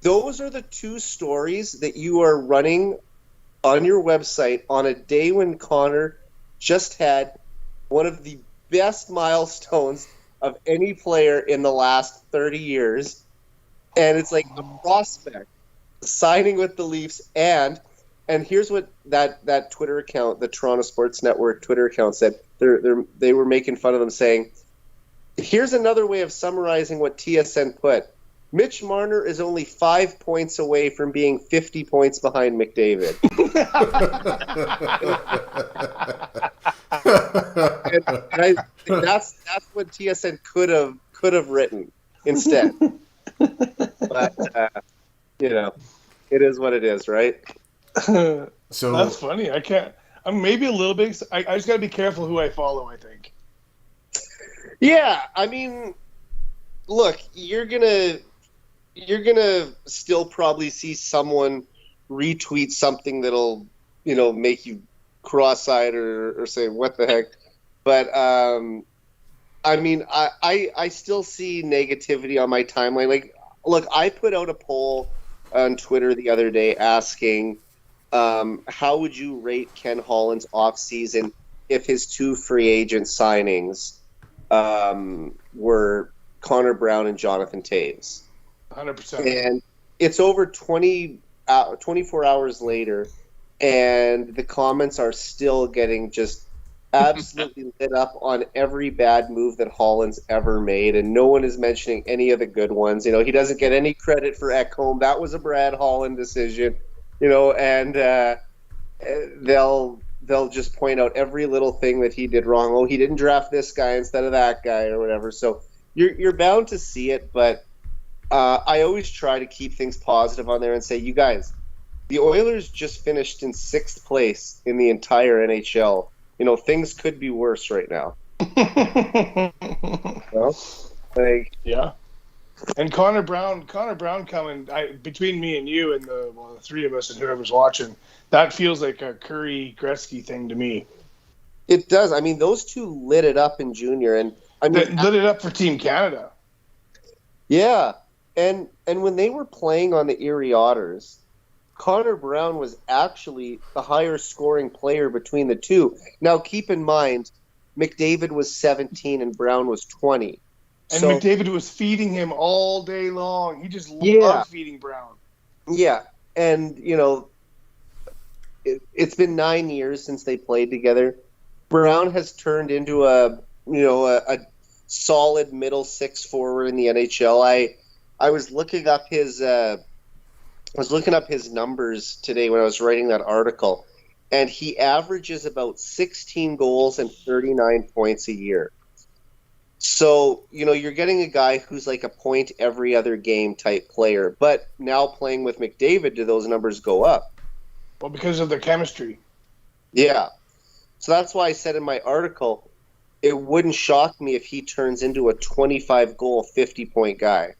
those are the 2 stories that you are running on your website on a day when Connor just had one of the best milestones of any player in the last 30 years. And it's like a prospect signing with the Leafs. And here's what that Twitter account, the Toronto Sports Network Twitter account, said. They were making fun of them, saying, here's another way of summarizing what TSN put. Mitch Marner is only 5 points away from being 50 points behind McDavid. and I think that's what TSN could have written instead. But it is what it is, right? So that's funny. I can't. I'm maybe a little bit. I just got to be careful who I follow, I think. Yeah, I mean, look, you're gonna still probably see someone retweet something that'll make you cross-eyed or say what the heck. But I mean, I still see negativity on my timeline. Like, look, I put out a poll on Twitter the other day asking, how would you rate Ken Holland's offseason if his 2 free agent signings were Connor Brown and Jonathan Toews? 100%. And it's over 24 hours later, and the comments are still getting just absolutely lit up on every bad move that Holland's ever made, and no one is mentioning any of the good ones. He doesn't get any credit for Ekholm. That was a Brad Holland decision. And they'll just point out every little thing that he did wrong. Oh, he didn't draft this guy instead of that guy or whatever. So you're bound to see it, but I always try to keep things positive on there and say, you guys, the Oilers just finished in 6th place in the entire NHL. Things could be worse right now. Yeah. And Connor Brown coming between me and you and the three of us and whoever's watching, that feels like a Curry Gretzky thing to me. It does. I mean, those two lit it up in junior, and I mean, Lit it up for Team Canada. Yeah, and when they were playing on the Erie Otters, Connor Brown was actually the higher scoring player between the two. Now, keep in mind, McDavid was 17 and Brown was 20. And So, McDavid was feeding him all day long. He just Yeah. loved feeding Brown. yeah, and it's been 9 years since they played together. Brown has turned into a solid middle six forward in the NHL. I was looking up his numbers today when I was writing that article, and he averages about 16 goals and 39 points a year. So, you're getting a guy who's like a point every other game type player, but now playing with McDavid, do those numbers go up? Well, because of their chemistry. Yeah. So that's why I said in my article, it wouldn't shock me if he turns into a 25-goal, 50-point guy.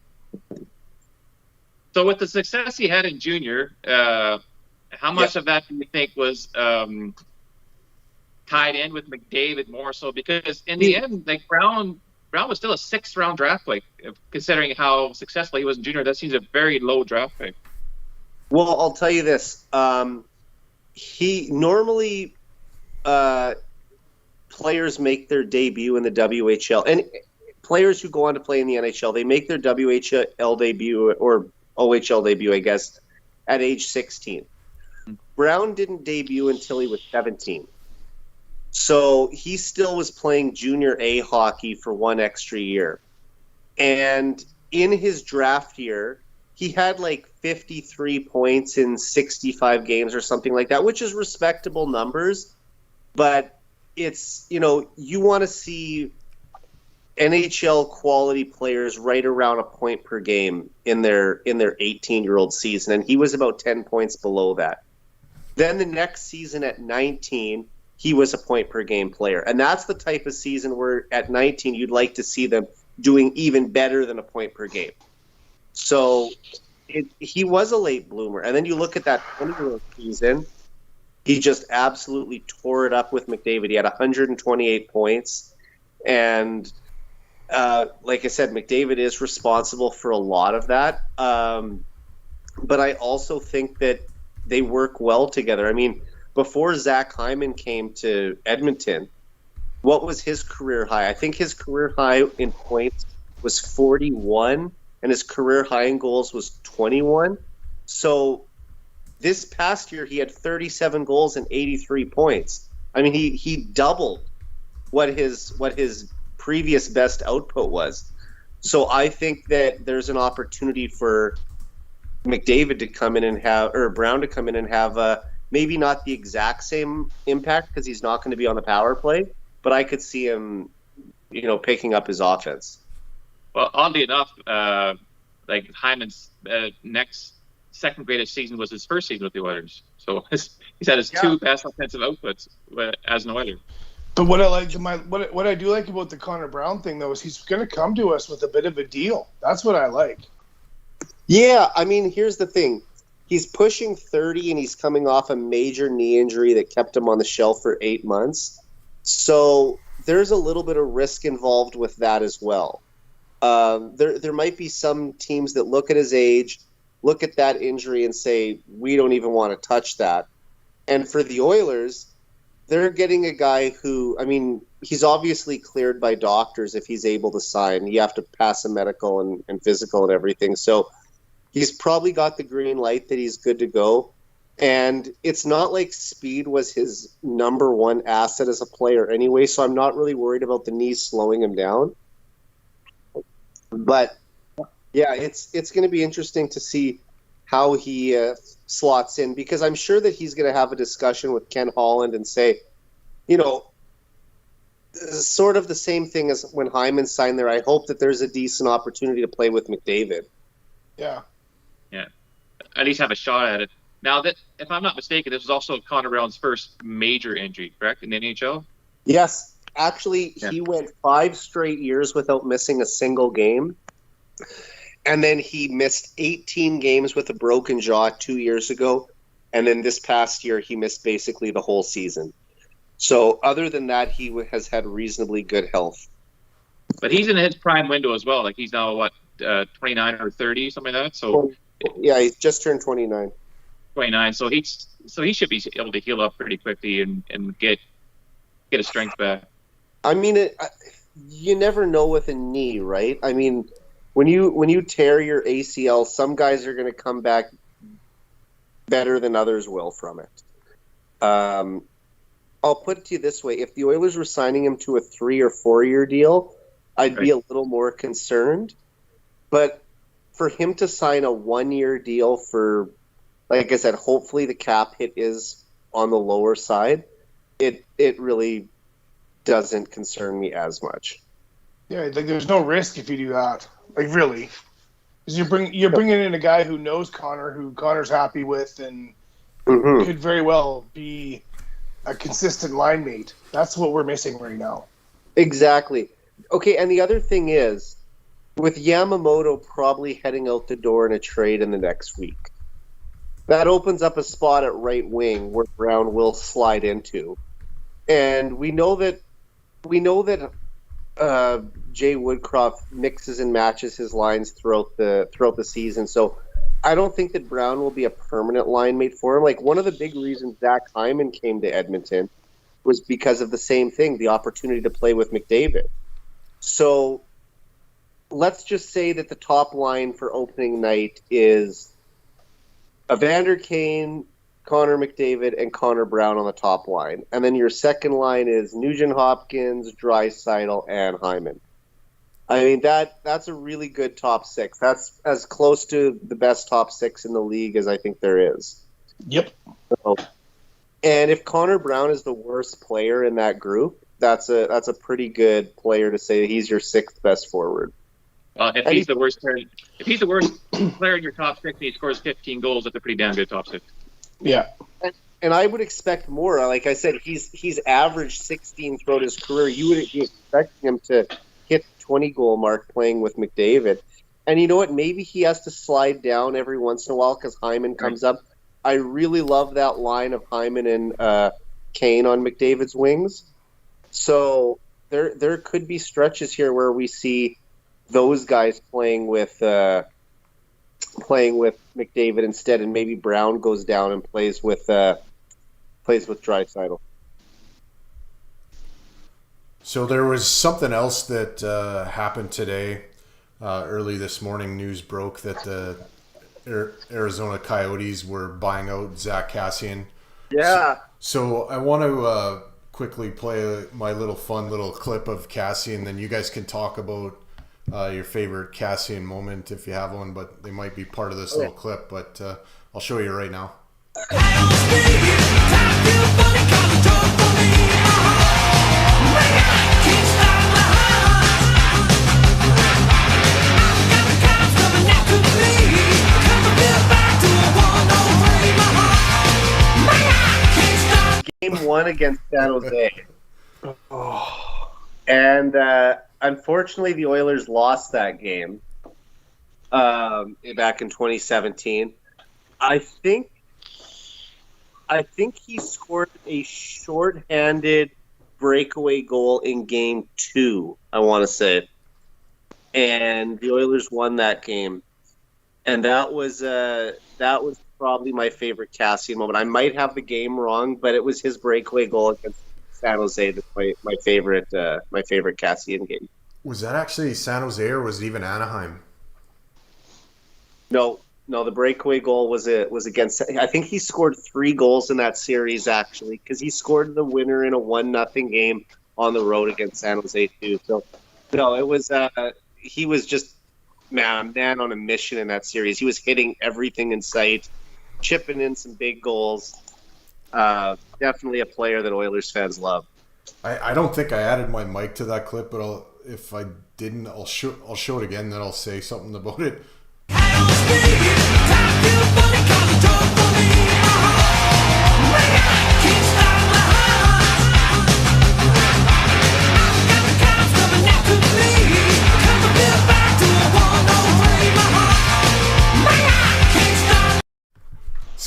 So with the success he had in junior, how much of that do you think was tied in with McDavid more so? Because in the end, like Brown was still a 6th-round draft pick, considering how successful he was in junior. That seems a very low draft pick. Well, I'll tell you this. He normally players make their debut in the WHL, and players who go on to play in the NHL, they make their WHL debut or OHL debut, I guess, at age 16. Brown didn't debut until he was 17. So he still was playing junior A hockey for one extra year. And in his draft year, he had like 53 points in 65 games or something like that, which is respectable numbers. But it's, you want to see NHL quality players right around a point per game in their 18-year-old season. And he was about 10 points below that. Then the next season at 19, he was a point per game player. And that's the type of season where at 19, you'd like to see them doing even better than a point per game. So he was a late bloomer. And then you look at that 20-year-old season, he just absolutely tore it up with McDavid. He had 128 points. And like I said, McDavid is responsible for a lot of that. But I also think that they work well together. I mean, before Zach Hyman came to Edmonton, what was his career high? I think his career high in points was 41, and his career high in goals was 21. So this past year, he had 37 goals and 83 points. I mean, he doubled what his previous best output was. So I think that there's an opportunity for McDavid to come in and have, or Brown to come in and have maybe not the exact same impact because he's not going to be on the power play, but I could see him, picking up his offense. Well, oddly enough, like Hyman's next second greatest season was his first season with the Oilers. So he's had his two best offensive outputs as an Oiler. But what I do like about the Connor Brown thing, though, is he's going to come to us with a bit of a deal. That's what I like. Yeah, I mean, here's the thing. He's pushing 30, and he's coming off a major knee injury that kept him on the shelf for 8 months. So there's a little bit of risk involved with that as well. There might be some teams that look at his age, look at that injury, and say, we don't even want to touch that. And for the Oilers, they're getting a guy who, I mean, he's obviously cleared by doctors if he's able to sign. You have to pass a medical and physical and everything. So he's probably got the green light that he's good to go. And it's not like speed was his number one asset as a player anyway, so I'm not really worried about the knees slowing him down. But, yeah, it's going to be interesting to see how he slots in, because I'm sure that he's going to have a discussion with Ken Holland and say, sort of the same thing as when Hyman signed there. I hope that there's a decent opportunity to play with McDavid. Yeah. Yeah. At least have a shot at it. Now, that, if I'm not mistaken, this was also Connor Brown's first major injury, correct, in the NHL? Yes. Actually, he went 5 straight years without missing a single game. And then he missed 18 games with a broken jaw 2 years ago. And then this past year, he missed basically the whole season. So other than that, he has had reasonably good health. But he's in his prime window as well. Like he's now, 29 or 30, something like that? So yeah, he's just turned 29. 29. So he should be able to heal up pretty quickly and get his strength back. I mean, you never know with a knee, right? I mean, when you tear your ACL, some guys are going to come back better than others will from it. I'll put it to you this way. If the Oilers were signing him to a 3 or 4 year deal, I'd be a little more concerned. But for him to sign a 1 year deal for, like I said, hopefully the cap hit is on the lower side, it really doesn't concern me as much. Yeah, like there's no risk if you do that. Like really, because you're bringing in a guy who knows Connor, who Connor's happy with, and could very well be a consistent line mate. That's what we're missing right now. Exactly. Okay, and the other thing is, with Yamamoto probably heading out the door in a trade in the next week, that opens up a spot at right wing where Brown will slide into, and we know that Jay Woodcroft mixes and matches his lines throughout the season. So I don't think that Brown will be a permanent line mate for him. Like one of the big reasons Zach Hyman came to Edmonton was because of the same thing, the opportunity to play with McDavid. So let's just say that the top line for opening night is Evander Kane, Connor McDavid, and Connor Brown on the top line. And then your second line is Nugent Hopkins, Draisaitl, and Hyman. I mean, that's a really good top six. That's as close to the best top six in the league as I think there is. Yep. So, and if Connor Brown is the worst player in that group, that's a pretty good player to say he's your sixth best forward. If he's the worst player in your top six and he scores 15 goals, that's a pretty damn good top six. Yeah. And I would expect more. Like I said, he's averaged 16 throughout his career. You would be expecting him to hit the 20-goal mark playing with McDavid. And you know what? Maybe he has to slide down every once in a while because Hyman comes up. I really love that line of Hyman and Kane on McDavid's wings. So there could be stretches here where we see those guys playing with McDavid instead, and maybe Brown goes down and plays with Draisaitl. So there was something else that happened today. Early this morning, news broke that the Arizona Coyotes were buying out Zach Kassian. Yeah. So I want to quickly play my fun little clip of Kassian, then you guys can talk about your favorite Kassian moment if you have one, but they might be part of this little clip, but I'll show you right now. Game 1 against San Jose. And unfortunately, the Oilers lost that game back in 2017. I think he scored a shorthanded breakaway goal in Game 2, I want to say. And the Oilers won that game. And that was probably my favorite Kassian moment. I might have the game wrong, but it was his breakaway goal against San Jose. That's my favorite Kassian game. Was that actually San Jose or was it even Anaheim? No, the breakaway goal was against. I think he scored 3 goals in that series actually, because he scored the winner in a 1-0 game on the road against San Jose too. So no, it was he was just man on a mission in that series. He was hitting everything in sight, chipping in some big goals. Definitely a player that Oilers fans love. I don't think I added my mic to that clip, but if I didn't, I'll show it again, then I'll say something about it.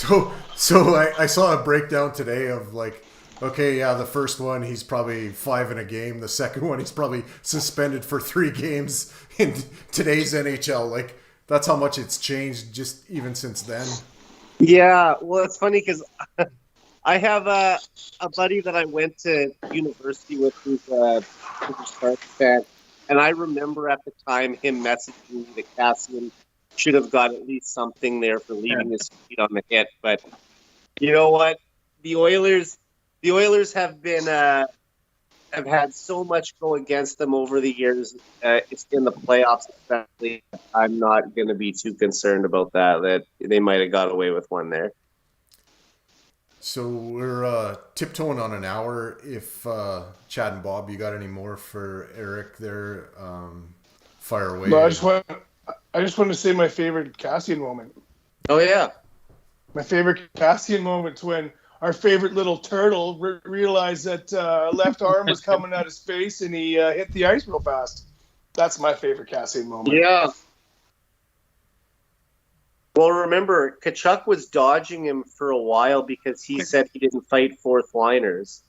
So I saw a breakdown today of like, okay, yeah, the first one he's probably 5 in a game. The second one he's probably suspended for 3 games in today's NHL. Like that's how much it's changed just even since then. Yeah, well, it's funny because I have a buddy that I went to university with who's a Sharks fan, and I remember at the time him messaging me that Cassian should have got at least something there for leaving his feet on the hit. But you know what? The Oilers have been have had so much go against them over the years. It's in the playoffs, especially. I'm not going to be too concerned about that they might have got away with one there. So we're tiptoeing on an hour. If Chad and Bob, you got any more for Eric there? Fire away. No, I just want to say my favorite Cassian moment. Oh, yeah. My favorite Cassian moment's when our favorite little turtle realized that left arm was coming out his face and he hit the ice real fast. That's my favorite Cassian moment. Yeah. Well, remember, Tkachuk was dodging him for a while because he said he didn't fight fourth liners.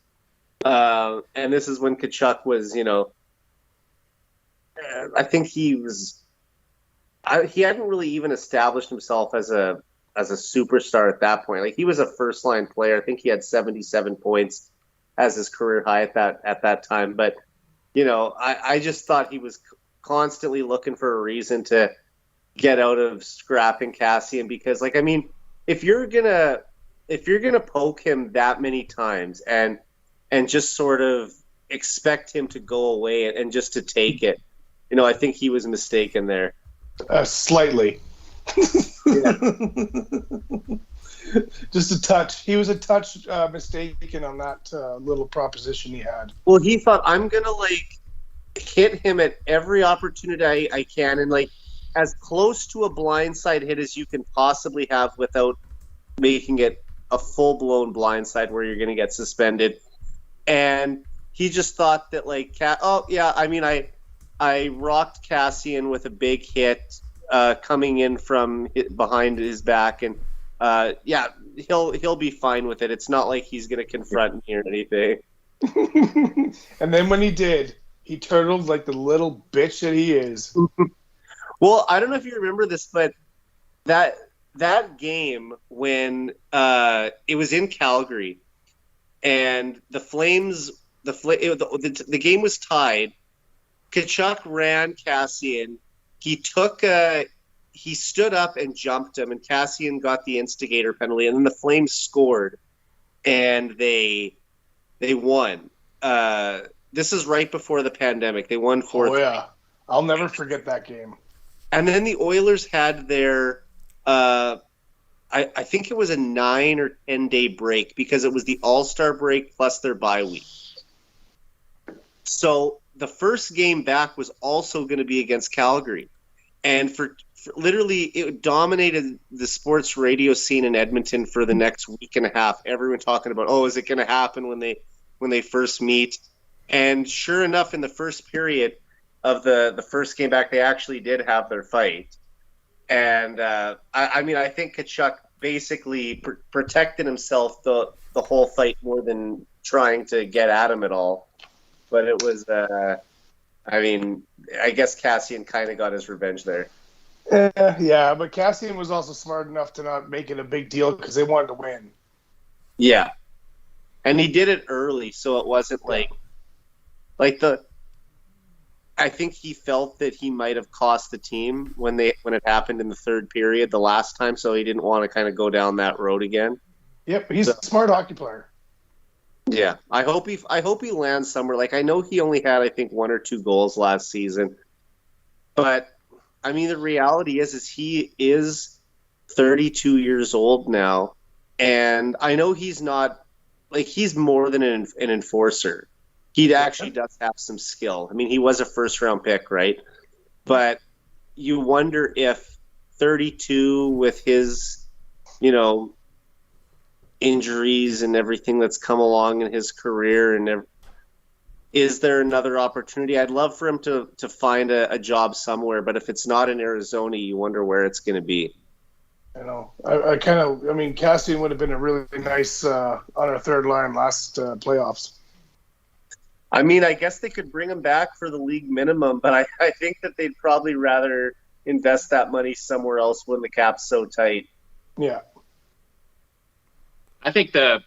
And this is when Tkachuk was, I think he hadn't really even established himself as a superstar at that point. Like he was a first line player. I think he had 77 points as his career high at that time. But I just thought he was constantly looking for a reason to get out of scrapping Cassian because, like, I mean, if you're gonna poke him that many times and just sort of expect him to go away and just to take it, I think he was mistaken there. Slightly. Just a touch. He was a touch mistaken on that little proposition he had. Well, he thought, I'm going to, hit him at every opportunity I can and, as close to a blindside hit as you can possibly have without making it a full-blown blindside where you're going to get suspended. And he just thought that, I rocked Cassian with a big hit coming in from behind his back, and he'll be fine with it. It's not like he's going to confront me or anything. And then when he did, he turtled like the little bitch that he is. Well, I don't know if you remember this, but that game when it was in Calgary, and the Flames, the game was tied. Tkachuk ran Cassian. He stood up and jumped him, and Cassian got the instigator penalty, and then the Flames scored, and they won. This is right before the pandemic. They won 4-3. Oh, yeah. I'll never forget that game. And then the Oilers had their, I think it was a 9 or 10 day break because it was the All-Star break plus their bye week. So the first game back was also going to be against Calgary. And for literally, it dominated the sports radio scene in Edmonton for the next week and a half. Everyone talking about, is it going to happen when they first meet? And sure enough, in the first period of the first game back, they actually did have their fight. And I think Tkachuk basically protected himself the whole fight more than trying to get at him at all. But it was, I guess Cassian kind of got his revenge there. Yeah, but Cassian was also smart enough to not make it a big deal because they wanted to win. Yeah. And he did it early, so it wasn't I think he felt that he might have cost the team when it happened in the third period the last time, so he didn't want to kind of go down that road again. Yep, he's a smart hockey player. Yeah, I hope he lands somewhere. I know he only had, I think, 1 or 2 goals last season, but the reality is he is 32 years old now, and I know he's not he's more than an enforcer. He actually does have some skill. He was a first-round pick, right? But you wonder if 32 with his, injuries and everything that's come along in his career, and is there another opportunity? I'd love for him to find a job somewhere, but if it's not in Arizona, you wonder where it's going to be. I mean, Cassian would have been a really nice on our third line last playoffs. I mean, I guess they could bring him back for the league minimum, but I think that they'd probably rather invest that money somewhere else when the cap's so tight. Yeah. I think the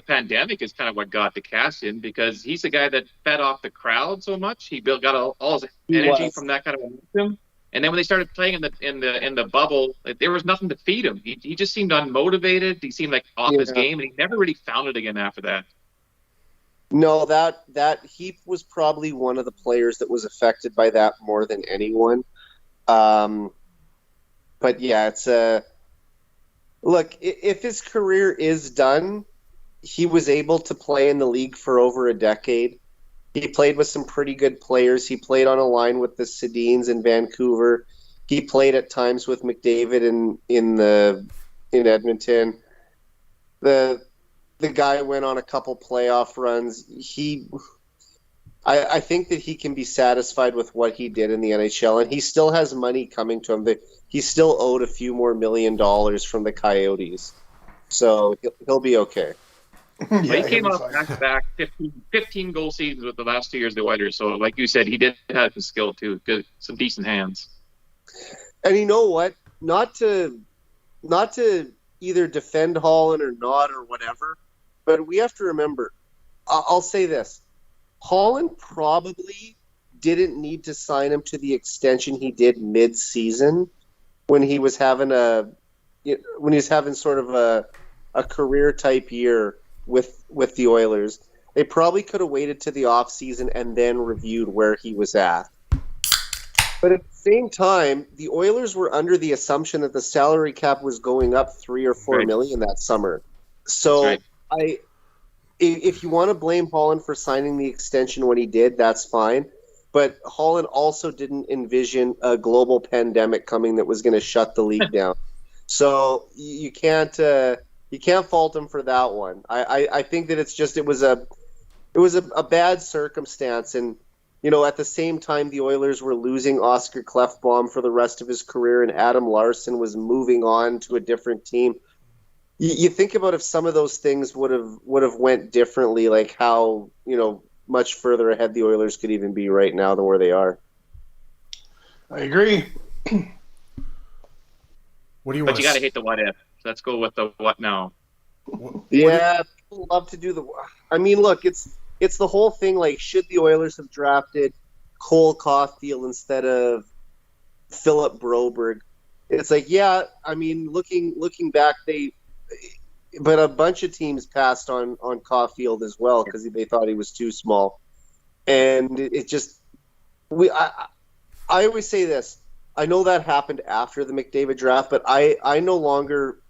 pandemic is kind of what got the Cassian, because he's the guy that fed off the crowd so much. He got all his energy from that kind of momentum. And then when they started playing in the bubble, there was nothing to feed him. He just seemed unmotivated. He seemed like off his game, and he never really found it again after that. No, that he was probably one of the players that was affected by that more than anyone. But yeah, it's look, if his career is done, he was able to play in the league for over a decade. He played with some pretty good players. He played on a line with the Sedins in Vancouver. He played at times with McDavid in Edmonton. The guy went on a couple playoff runs. I think that he can be satisfied with what he did in the NHL, and he still has money coming to him. He's still owed a few more $1 million from the Coyotes, so he'll be okay. But he came off back 15 goal seasons with the last 2 years of the Oilers. So, like you said, he did have the skill too. Good, some decent hands. And you know what? Not to either defend Holland or not or whatever, but we have to remember. I'll say this: Holland probably didn't need to sign him to the extension he did mid-season when he was having sort of a career type year with the Oilers. They probably could have waited to the off season and then reviewed where he was at. But at the same time, the Oilers were under the assumption that the salary cap was going up $3 or $4 million that summer. So if you want to blame Holland for signing the extension when he did, that's fine. But Holland also didn't envision a global pandemic coming that was going to shut the league down. So you can't fault him for that one. I think that it was a bad circumstance, and at the same time the Oilers were losing Oscar Klefbom for the rest of his career, and Adam Larsson was moving on to a different team. You think about if some of those things would have went differently, like how much further ahead the Oilers could even be right now than where they are. I agree. What do you But want? you got to hate the what if. So let's go with the what now. People love to do the. I mean, look, it's the whole thing. Like, should the Oilers have drafted Cole Caulfield instead of Philip Broberg? It's like, yeah. I mean, looking back, but a bunch of teams passed on Caulfield as well because they thought he was too small, and it just I always say this. I know that happened after the McDavid draft, but I no longer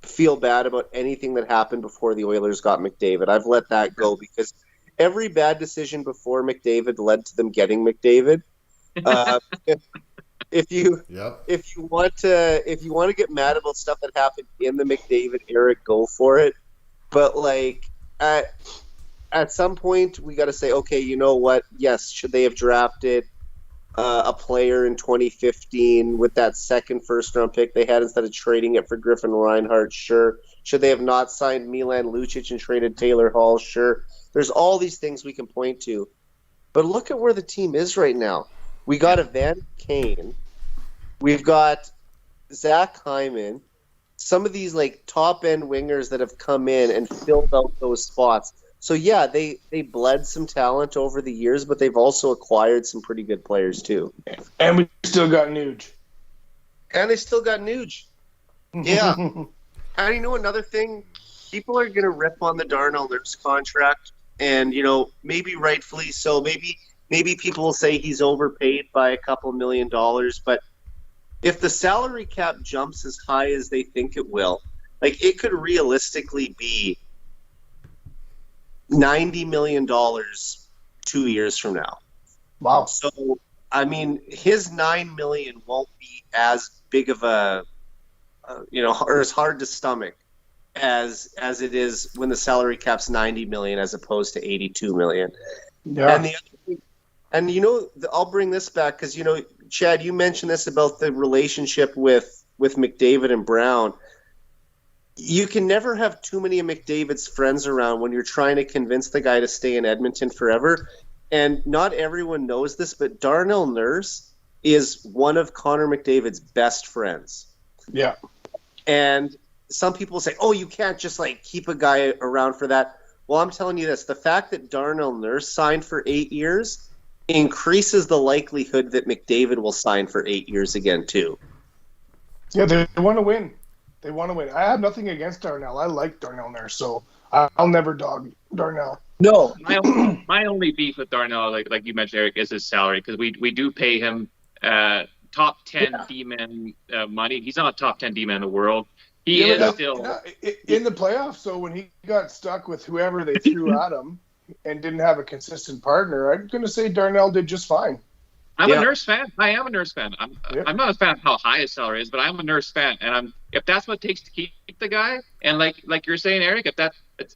feel bad about anything that happened before the Oilers got McDavid. I've let that go because every bad decision before McDavid led to them getting McDavid. If you want to get mad about stuff that happened in the McDavid era, go for it. But like at some point we got to say, okay, you know what? Yes, should they have drafted a player in 2015 with that second first-round pick they had instead of trading it for Griffin Reinhart? Sure. Should they have not signed Milan Lucic and traded Taylor Hall? Sure. There's all these things we can point to. But look at where the team is right now. We got Evander Kane. We've got Zach Hyman. Some of these like top-end wingers that have come in and filled out those spots. So, yeah, they bled some talent over the years, but they've also acquired some pretty good players, too. And we still got Nuge. And they still got Nuge. Yeah. And another thing? People are going to rip on the Darnell Nurse contract, and, maybe rightfully so. Maybe people will say he's overpaid by a couple $1 million, but if the salary cap jumps as high as they think it will, like it could realistically be $90 million 2 years from now. Wow. So, I mean, his $9 million won't be as big of a, or as hard to stomach as it is when the salary cap's $90 million as opposed to $82 million. Yeah. And the other thing, and I'll bring this back because Chad, you mentioned this about the relationship with with McDavid and Brown, you can never have too many of McDavid's friends around when you're trying to convince the guy to stay in Edmonton forever. And not everyone knows this, but Darnell Nurse is one of Connor McDavid's best friends. Yeah. And some people say, oh, you can't just like keep a guy around for that. Well, I'm telling you this, the fact that Darnell Nurse signed for 8 years increases the likelihood that McDavid will sign for 8 years again, too. Yeah, they want to win. They want to win. I have nothing against Darnell. I like Darnell Nurse, so I'll never dog Darnell. No. My only beef with Darnell, like you mentioned, Eric, is his salary, because we do pay him top 10 D-man money. He's not a top 10 D-man in the world. He is still in the playoffs. So when he got stuck with whoever they threw at him and didn't have a consistent partner, I'm going to say Darnell did just fine. I'm a Nurse fan. I am a Nurse fan. I'm not a fan of how high his salary is, but I'm a Nurse fan, and if that's what it takes to keep the guy, and like you're saying, Eric,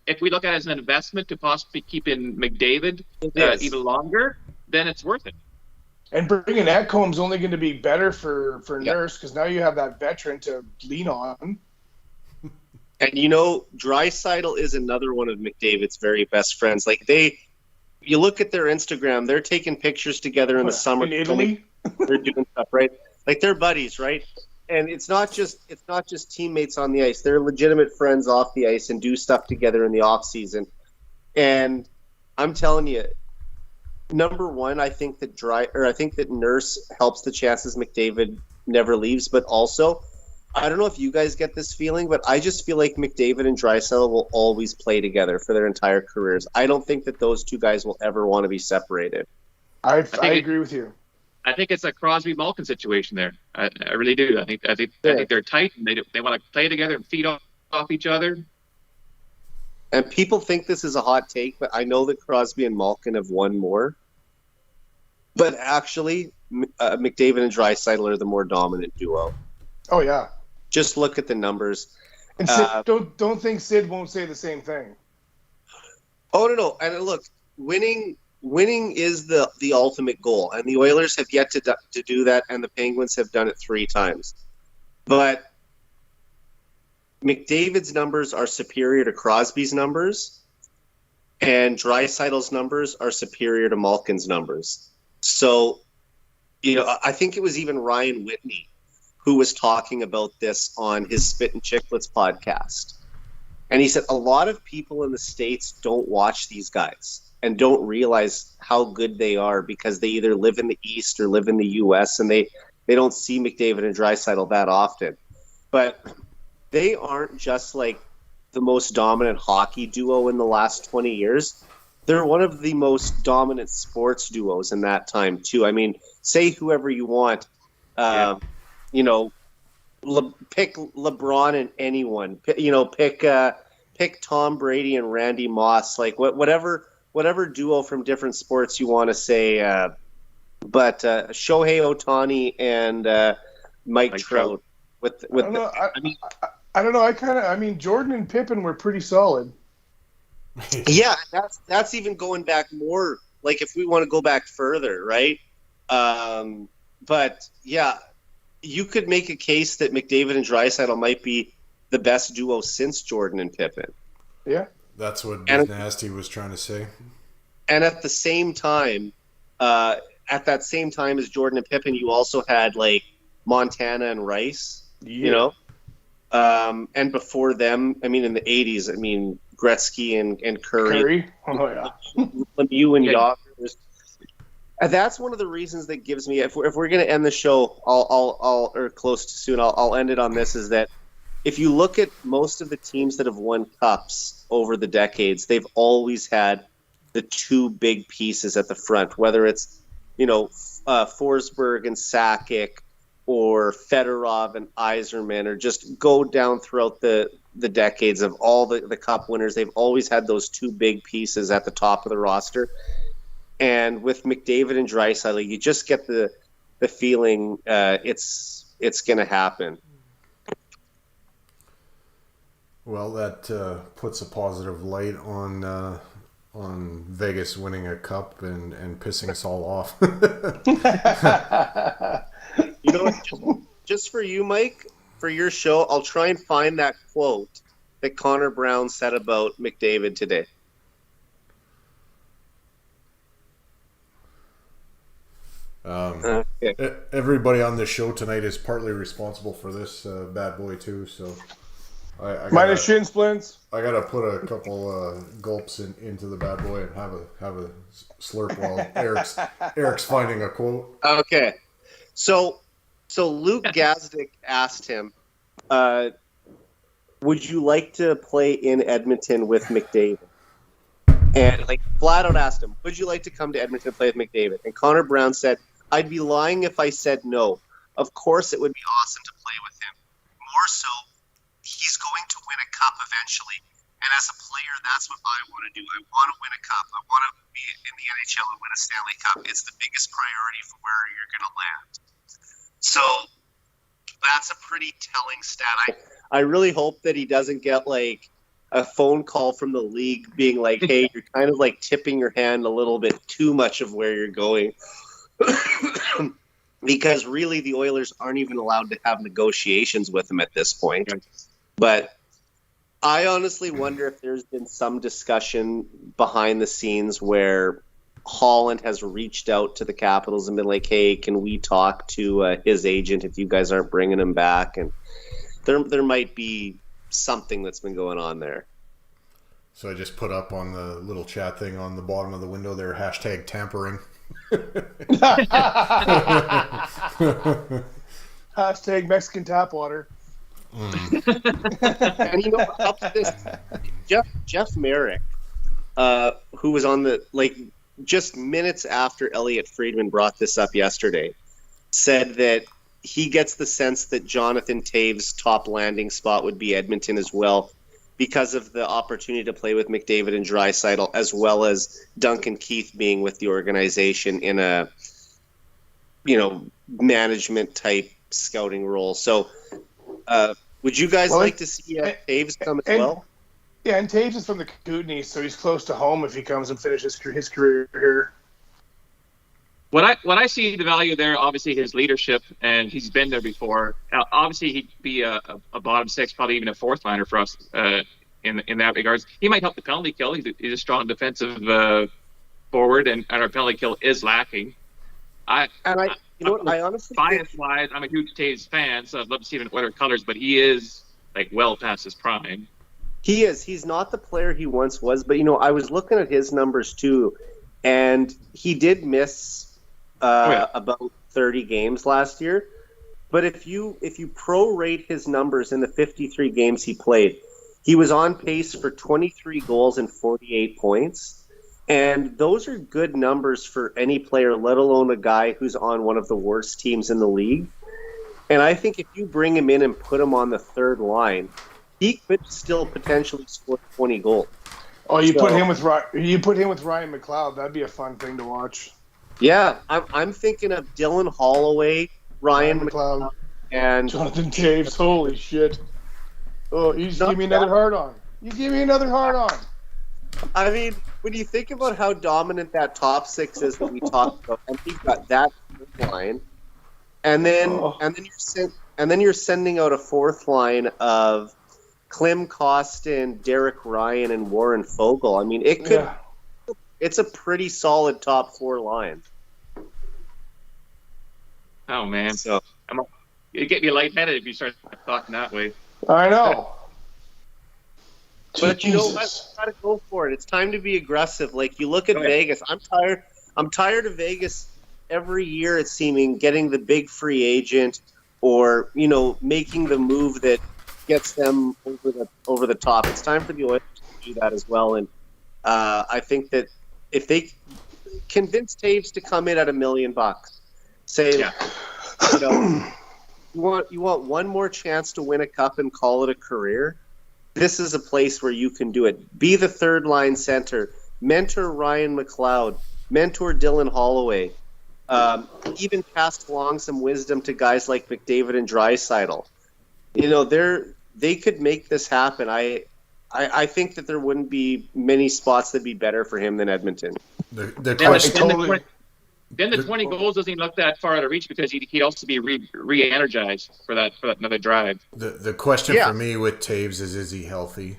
if we look at it as an investment to possibly keep in McDavid even longer, then it's worth it. And bringing Ekholm's only going to be better for Nurse, because now you have that veteran to lean on. And Draisaitl is another one of McDavid's very best friends. Like you look at their Instagram, they're taking pictures together in the summer. In Italy? They're doing stuff, right? Like they're buddies, right? And it's not just teammates on the ice. They're legitimate friends off the ice and do stuff together in the off season. And I'm telling you, number one, I think that Nurse helps the chances McDavid never leaves, but also I don't know if you guys get this feeling, but I just feel like McDavid and Draisaitl will always play together for their entire careers. I don't think that those two guys will ever want to be separated. I agree with you. I think it's a Crosby-Malkin situation there. I really do. I think they're tight, and they want to play together and feed off each other. And people think this is a hot take, but I know that Crosby and Malkin have won more. But actually, McDavid and Draisaitl are the more dominant duo. Oh yeah. Just look at the numbers. And Sid, don't think Sid won't say the same thing. Oh no! And look, winning is the ultimate goal, and the Oilers have yet to do that, and the Penguins have done it 3 times. But McDavid's numbers are superior to Crosby's numbers, and Draisaitl's numbers are superior to Malkin's numbers. So, I think it was even Ryan Whitney who was talking about this on his Spit and Chicklets podcast. And he said a lot of people in the States don't watch these guys and don't realize how good they are because they either live in the East or live in the U.S. and they don't see McDavid and Draisaitl that often. But they aren't just like the most dominant hockey duo in the last 20 years. They're one of the most dominant sports duos in that time, too. I mean, say whoever you want. Pick LeBron and anyone. Pick Tom Brady and Randy Moss. Like whatever duo from different sports you want to say. But Shohei Ohtani and Mike Trout. I don't know. Jordan and Pippen were pretty solid. Yeah, that's even going back more. Like if we want to go back further, right? But yeah. You could make a case that McDavid and Draisaitl might be the best duo since Jordan and Pippen. Yeah. That's what Big Nasty was trying to say. And at the same time, at that same time as Jordan and Pippen, you also had like Montana and Rice, and before them, in the 80s, Gretzky and Curry. Oh, yeah. Lemieux and Yager. And that's one of the reasons that gives me, if we're going to end the show, or close to soon, I'll end it on this, is that if you look at most of the teams that have won cups over the decades, they've always had the 2 big pieces at the front, whether it's, Forsberg and Sakic or Fedorov and Yzerman, or just go down throughout the decades of all the cup winners. They've always had those 2 big pieces at the top of the roster. And with McDavid and Draisaitl, you just get the feeling it's going to happen. Well, that puts a positive light on Vegas winning a cup and pissing us all off. Just for you, Mike, for your show, I'll try and find that quote that Connor Brown said about McDavid today. Okay. Everybody on this show tonight is partly responsible for this bad boy too. So I minus shin splints. I gotta put a couple gulps into the bad boy and have a slurp while Eric's finding a quote. Okay, so Luke Gazdick asked him, "Would you like to play in Edmonton with McDavid?" And like flat out asked him, "Would you like to come to Edmonton and play with McDavid?" And Connor Brown said, "I'd be lying if I said no. Of course, it would be awesome to play with him. More so, he's going to win a cup eventually. And as a player, that's what I want to do. I want to win a cup. I want to be in the NHL and win a Stanley Cup. It's the biggest priority for where you're going to land." So that's a pretty telling stat. I really hope that he doesn't get like a phone call from the league being like, "Hey, you're kind of like tipping your hand a little bit too much of where you're going." Because really the Oilers aren't even allowed to have negotiations with him at this point. But I honestly wonder if there's been some discussion behind the scenes where Holland has reached out to the Capitals and been like, "Hey, can we talk to his agent if you guys aren't bringing him back?" And there might be something that's been going on there. So I just put up on the little chat thing on the bottom of the window there, #tampering. Hashtag Mexican tap water. And up to this, Jeff Merrick, who was on the just minutes after Elliot Friedman brought this up yesterday, said that he gets the sense that Jonathan Taves' top landing spot would be Edmonton as well, because of the opportunity to play with McDavid and Draisaitl, as well as Duncan Keith being with the organization in a, management type scouting role. So, would you guys like to see Taves come as well? Yeah, and Taves is from the Kootenays, so he's close to home if he comes and finishes his career here. What I see the value there, obviously his leadership, and he's been there before. Obviously, he'd be a bottom six, probably even a fourth liner for us in that regards. He might help the penalty kill. He's a strong defensive forward, and our penalty kill is lacking. I honestly, bias-wise, I'm a huge Taves fan, so I'd love to see him in Oilers colors, but he is well past his prime. He is. He's not the player he once was, but I was looking at his numbers too, and he did miss about 30 games last year. But if you prorate his numbers in the 53 games he played, he was on pace for 23 goals and 48 points. And those are good numbers for any player, let alone a guy who's on one of the worst teams in the league. And I think if you bring him in and put him on the third line, he could still potentially score 20 goals. Oh, you put him with Ryan McLeod. That'd be a fun thing to watch. Yeah, I'm thinking of Dylan Holloway, Ryan McLeod, and Jonathan Taves. Holy shit! Oh, you just give me another hard on. You give me another hard on. I mean, when you think about how dominant that top six is that we talked about, and you've got that line, and then you're sending out a fourth line of Klim Kostin, Derek Ryan, and Warren Fogle. I mean, it's a pretty solid top four line. Oh man, so you get me lightheaded if you start talking that way. I know. But you gotta go for it. It's time to be aggressive. Like you look at Vegas. I'm tired of Vegas every year, it's seeming, getting the big free agent or making the move that gets them over the top. It's time for the Oilers to do that as well. And I think that if they convince Taves to come in at $1 million, say, you want one more chance to win a cup and call it a career, this is a place where you can do it. Be the third line center, mentor Ryan McLeod, mentor Dylan Holloway, even pass along some wisdom to guys like McDavid and Draisaitl. They could make this happen. I think that there wouldn't be many spots that'd be better for him than Edmonton. The then the 20 goals doesn't even look that far out of reach because he'd also be re-energized for that another drive. The question for me with Taves is he healthy?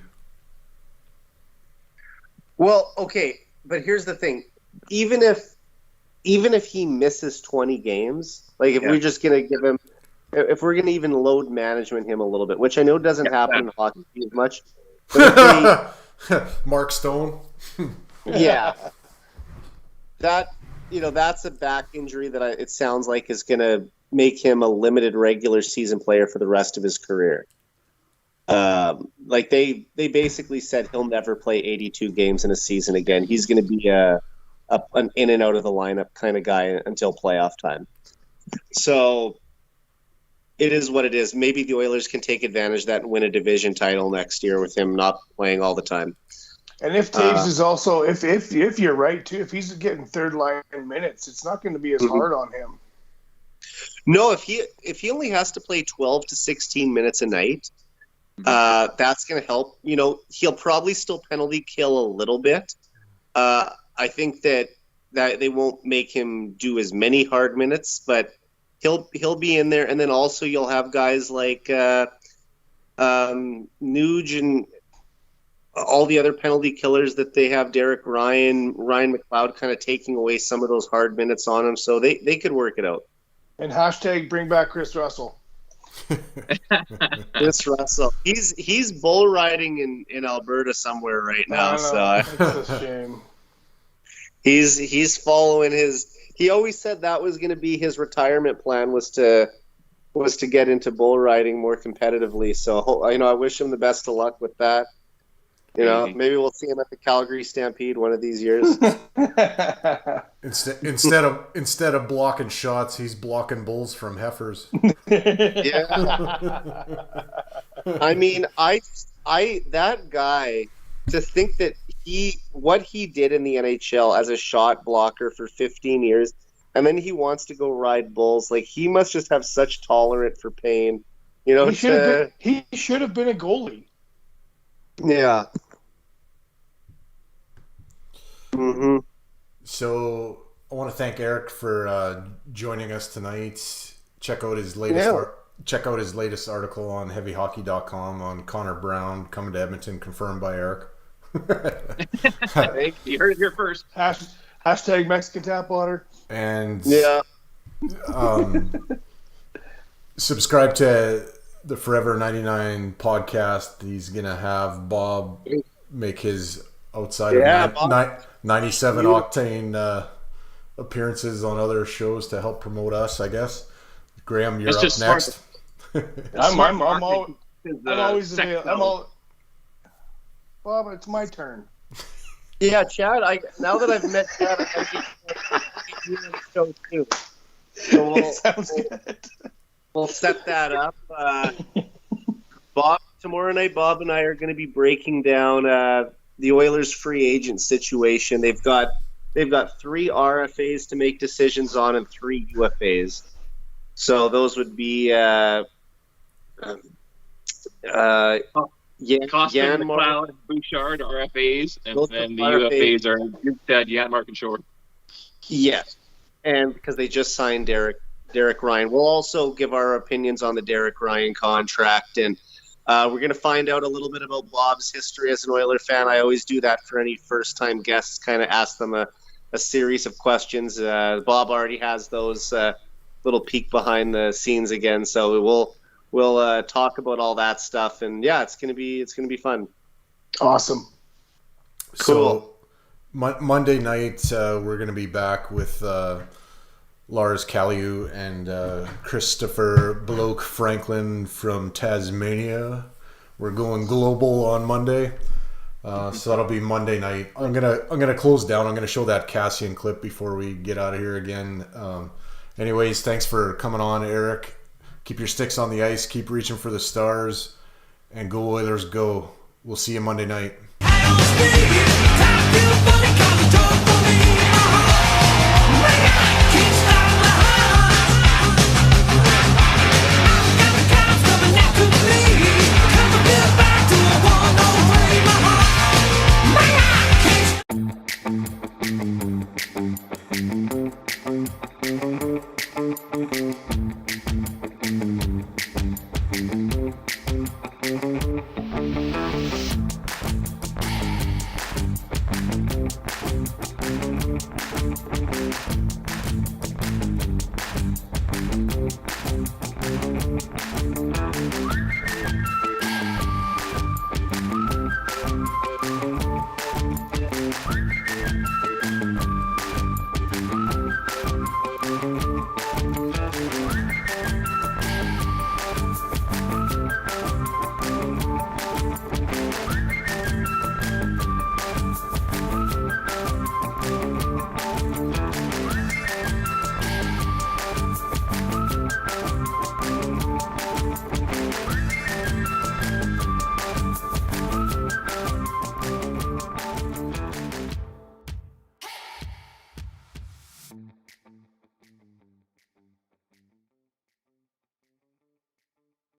Well, okay, but here's the thing: even if he misses 20 games, like if we're just gonna give him, if we're gonna even load management him a little bit, which I know doesn't happen in hockey as much. But Mark Stone. Yeah, that's a back injury that it sounds like is gonna make him a limited regular season player for the rest of his career. Like they basically said he'll never play 82 games in a season again. He's going to be an in and out of the lineup kind of guy until playoff time. So it is what it is. Maybe the Oilers can take advantage of that and win a division title next year with him not playing all the time. And if Taves is also, if you're right too, if he's getting third line minutes, it's not going to be as hard on him. No, if he only has to play 12 to 16 minutes a night. That's going to help. He'll probably still penalty kill a little bit. I think that they won't make him do as many hard minutes, but he'll be in there. And then also you'll have guys like Nuge and all the other penalty killers that they have. Derek Ryan McLeod kind of taking away some of those hard minutes on him, so they could work it out. And hashtag bring back Chris Russell. Chris Russell. He's bull riding in Alberta somewhere right now. So it's a shame. He's following his. He always said that was going to be his retirement plan was to get into bull riding more competitively. So I wish him the best of luck with that. Maybe we'll see him at the Calgary Stampede one of these years. Instead of blocking shots, he's blocking bulls from heifers. Yeah. I mean, I that guy, to think that what he did in the NHL as a shot blocker for 15 years, and then he wants to go ride bulls. Like, he must just have such tolerance for pain. He should have been a goalie. Yeah. Mm-hmm. So I want to thank Eric for joining us tonight. Check out his latest article on heavyhockey.com on Connor Brown coming to Edmonton, confirmed by Eric. You heard it here first. Hashtag Mexican tap water. And subscribe to the Forever 99 podcast. He's gonna have Bob make his outside of 97 Octane appearances on other shows to help promote us, I guess. Graham, you're up next. I'm always available. Bob, it's my turn. Yeah, Chad. Now that I've met Chad, I can do the show too. So Sounds good. We'll set that up. Bob, tomorrow night, Bob and I are going to be breaking down the Oilers' free agent situation. They've got 3 RFAs to make decisions on and 3 UFAs. So those would be Costin, McLeod, Bouchard, RFAs, and then the UFAs are Jan, Mark, and Shore. Yes, and because they just signed Derek Ryan. We'll also give our opinions on the Derek Ryan contract, and we're going to find out a little bit about Bob's history as an Oiler fan. I always do that for any first-time guests, kind of ask them a series of questions. Bob already has those little peek behind the scenes again, so we'll talk about all that stuff, and yeah, it's gonna be fun. Awesome. Cool. So Monday night we're gonna be back with Lars Kaliu and Christopher Bloke Franklin from Tasmania. We're going global on Monday, so that'll be Monday night. I'm gonna close down. I'm gonna show that Cassian clip before we get out of here again. Anyways, thanks for coming on, Eric. Keep your sticks on the ice. Keep reaching for the stars. And go Oilers, go. We'll see you Monday night.